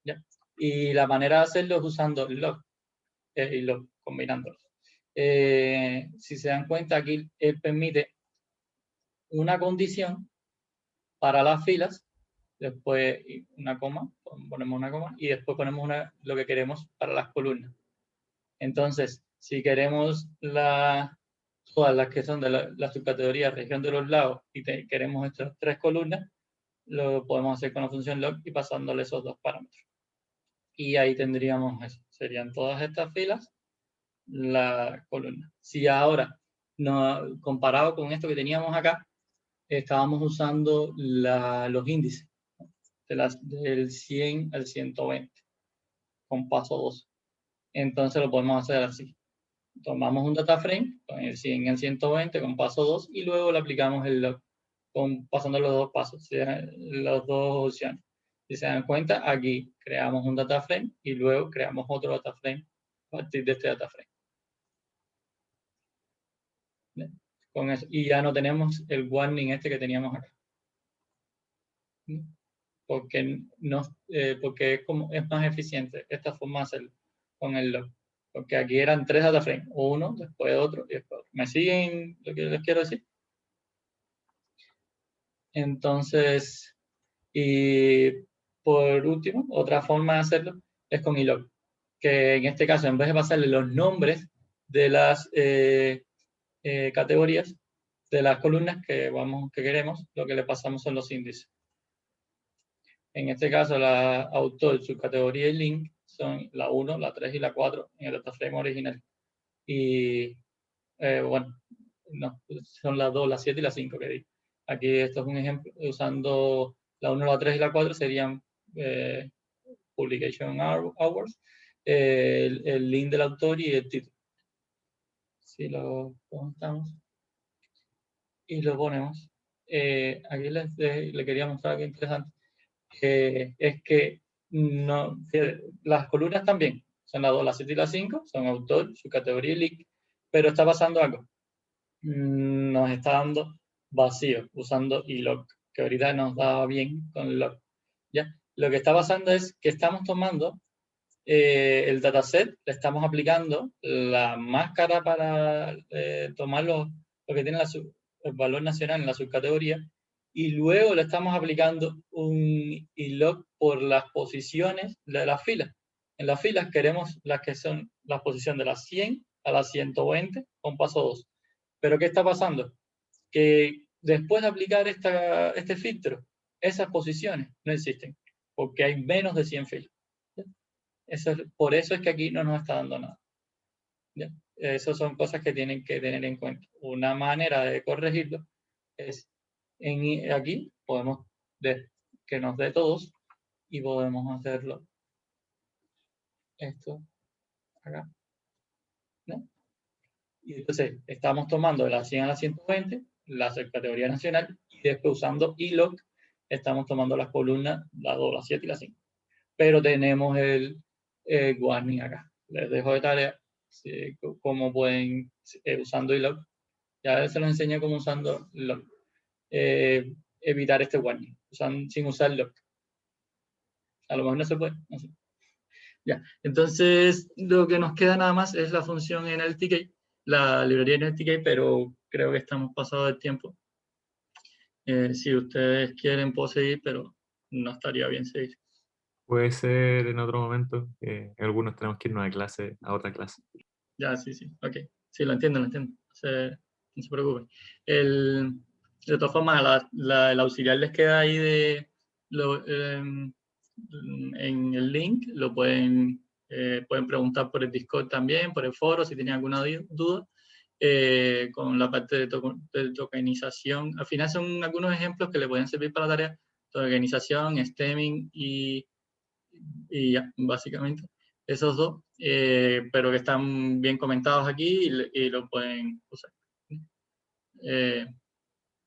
¿ya? Y la manera de hacerlo es usando log y log, combinándolos. Si se dan cuenta, aquí él permite una condición para las filas, después una coma, ponemos una coma, y después ponemos lo que queremos para las columnas. Entonces, si queremos todas las que son de la subcategoría región de los lados y queremos estas tres columnas, lo podemos hacer con la función log y pasándole esos dos parámetros. Y ahí tendríamos eso. Serían todas estas filas, la columna. Si ahora, no, comparado con esto que teníamos acá, estábamos usando los índices, ¿no? Del 100 al 120, con paso 2. Entonces lo podemos hacer así. Tomamos un data frame con el 100 al 120 con paso 2 y luego le aplicamos el log pasando los dos pasos, las dos opciones. Si se dan cuenta, aquí creamos un data frame y luego creamos otro data frame a partir de este data frame. ¿Bien? Con eso. Y ya no tenemos el warning este que teníamos acá. Porque, porque es más eficiente esta forma de hacerlo con el log. Porque aquí eran tres data frames, uno, después otro y después otro. ¿Me siguen lo que les quiero decir? Entonces, y por último, otra forma de hacerlo es con ilog, que en este caso, en vez de pasarle los nombres de las categorías, de las columnas que queremos, lo que le pasamos son los índices. En este caso, la autor, subcategoría y link son la 1, la 3 y la 4 en el data frame original. Y bueno, no, son las 2, la 7 y la 5 que di. Aquí esto es un ejemplo, usando la 1, la 3 y la 4 serían publication hours, el link del autor y el título. Si lo contamos y lo ponemos, aquí le quería mostrar algo interesante, es que no, las columnas también son la 2, la 7 y la 5, son autor, su categoría y link, pero está pasando algo. Nos está dando vacío usando ilog, que ahorita nos da bien con log. ¿Ya? Lo que está pasando es que estamos tomando el dataset, le estamos aplicando la máscara para tomar lo que tiene el valor nacional en la subcategoría, y luego le estamos aplicando un ilog por las posiciones de las filas. En las filas queremos las que son la posición de las 100 a las 120 con paso 2. Pero ¿qué está pasando? Que después de aplicar este filtro, esas posiciones no existen, porque hay menos de 100 filas. Por eso es que aquí no nos está dando nada. ¿Ya? Esas son cosas que tienen que tener en cuenta. Una manera de corregirlo es aquí podemos que nos dé todos y podemos hacerlo esto acá. ¿No? Y entonces estamos tomando de la 100 a la 120 la categoría nacional, y después usando ilog estamos tomando las columnas, la 2, la 7 y la 5. Pero tenemos el warning acá. Les dejo de tarea cómo pueden, usando ilog, ya se los enseño cómo usando log, evitar este warning, sin usar log. A lo mejor no se puede, no sé. Ya, entonces lo que nos queda nada más es la función en el TK, la librería en el TK, pero creo que estamos pasados del tiempo. Si ustedes quieren puedo seguir, pero no estaría bien seguir. Puede ser en otro momento, algunos tenemos que irnos a clase, a otra clase. Ya, sí, ok. Sí, lo entiendo, no se preocupen. De todas formas, el auxiliar les queda ahí en el link, lo pueden preguntar por el Discord también, por el foro, si tienen alguna duda, con la parte de tokenización. Al final son algunos ejemplos que le pueden servir para la tarea: tokenización, stemming y ya, básicamente. Esos dos, pero que están bien comentados aquí y lo pueden usar.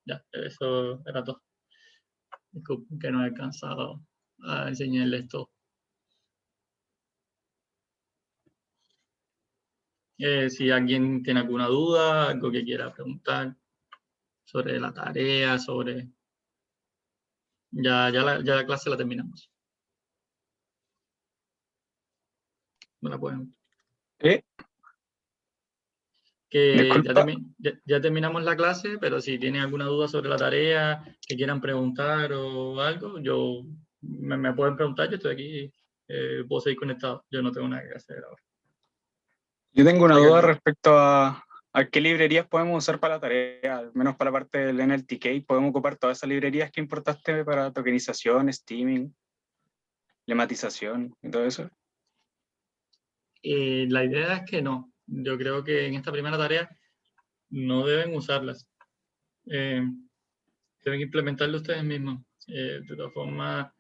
Ya, eso era todo. Disculpen que no he alcanzado a enseñarles todo. Si alguien tiene alguna duda, algo que quiera preguntar sobre la tarea, ya la clase la terminamos. Me la pueden. Que ya terminamos la clase, pero si tienen alguna duda sobre la tarea, que quieran preguntar o algo, me pueden preguntar, yo estoy aquí, puedo seguir conectado, yo no tengo nada que hacer ahora. Yo tengo una duda respecto a qué librerías podemos usar para la tarea, al menos para la parte del NLTK. ¿Podemos ocupar todas esas librerías que importaste para tokenización, steaming, lematización y todo eso? La idea es que no. Yo creo que en esta primera tarea no deben usarlas. Deben implementarlo ustedes mismos. De todas formas,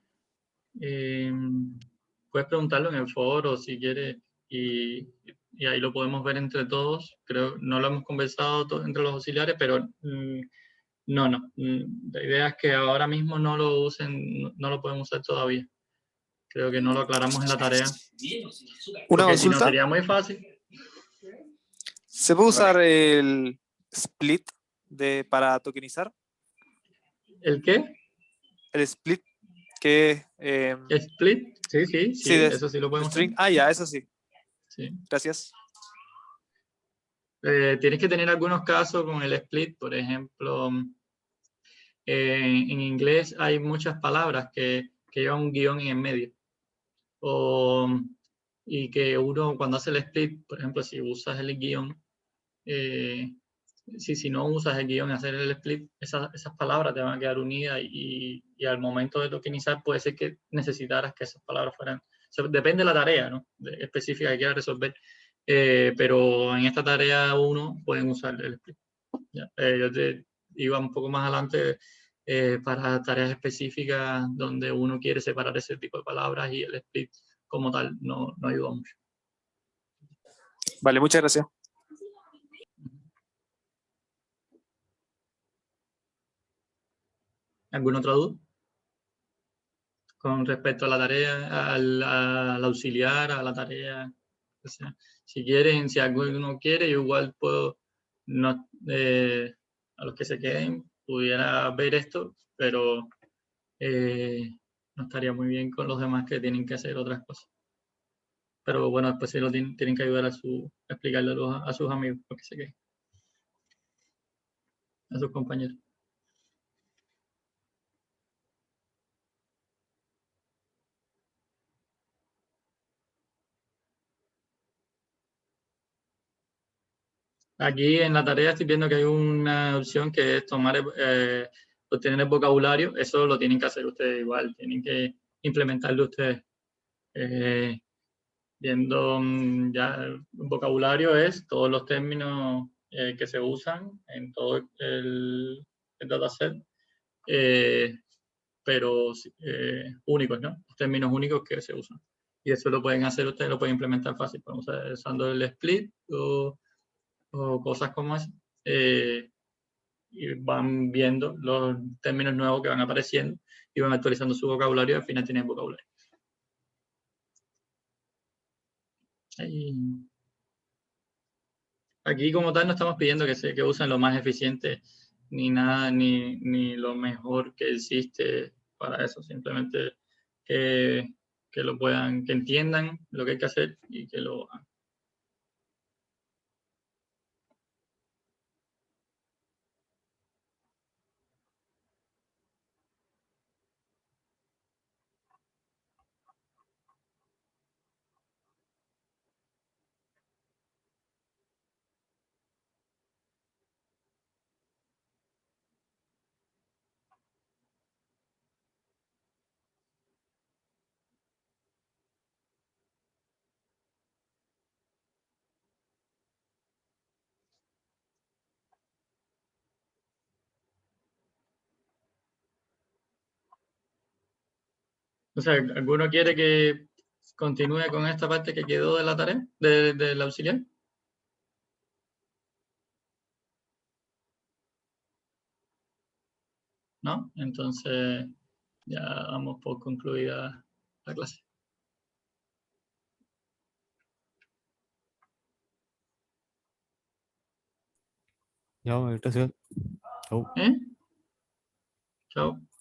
puedes preguntarlo en el foro si quieres y ahí lo podemos ver entre todos. Creo no lo hemos conversado entre los auxiliares, pero no. La idea es que ahora mismo no lo usen, no lo pueden usar todavía. Creo que no lo aclaramos en la tarea. Una porque si no consulta. sería muy fácil. ¿Se puede usar el split para tokenizar? ¿El qué? El split que... ¿Split? Sí, eso sí lo podemos hacer. Ah, ya, eso sí. Sí. Gracias. Tienes que tener algunos casos con el split, por ejemplo, en inglés hay muchas palabras que llevan un guión en el medio. Y que uno cuando hace el split, por ejemplo, si usas el guión, si no usas el guión y hacer el split, esas palabras te van a quedar unidas y al momento de tokenizar puede ser que necesitaras que esas palabras fueran... depende de la tarea, ¿no? Específica que quieras resolver. Pero en esta tarea 1 pueden usar el split. ¿Ya? Yo iba un poco más adelante para tareas específicas donde uno quiere separar ese tipo de palabras y el split como tal no ayuda mucho. Vale, muchas gracias. ¿Alguna otra duda? con respecto a la tarea, al auxiliar, a la tarea. O sea, si quieren, si alguno quiere, yo igual puedo, no, a los que se queden, pudiera ver esto, pero no estaría muy bien con los demás que tienen que hacer otras cosas. Pero bueno, después sí lo tienen que ayudar a explicarle a sus amigos, porque se queden, a sus compañeros. Aquí en la tarea estoy viendo que hay una opción que es obtener el vocabulario. Eso lo tienen que hacer ustedes igual, tienen que implementarlo ustedes. Viendo ya el vocabulario es todos los términos que se usan en todo el dataset, pero únicos, ¿no? Los términos únicos que se usan. Y eso lo pueden hacer ustedes, lo pueden implementar fácil, usando el split o cosas como eso. Y van viendo los términos nuevos que van apareciendo y van actualizando su vocabulario y al final tienen vocabulario. Aquí como tal no estamos pidiendo que usen lo más eficiente ni nada, ni lo mejor que existe para eso, simplemente que lo puedan, que entiendan lo que hay que hacer y que lo hagan. O sea, ¿alguno quiere que continúe con esta parte que quedó de la tarea, del auxiliar? ¿No? Entonces ya damos por concluida la clase. Ya, gracias. Chau. Chao.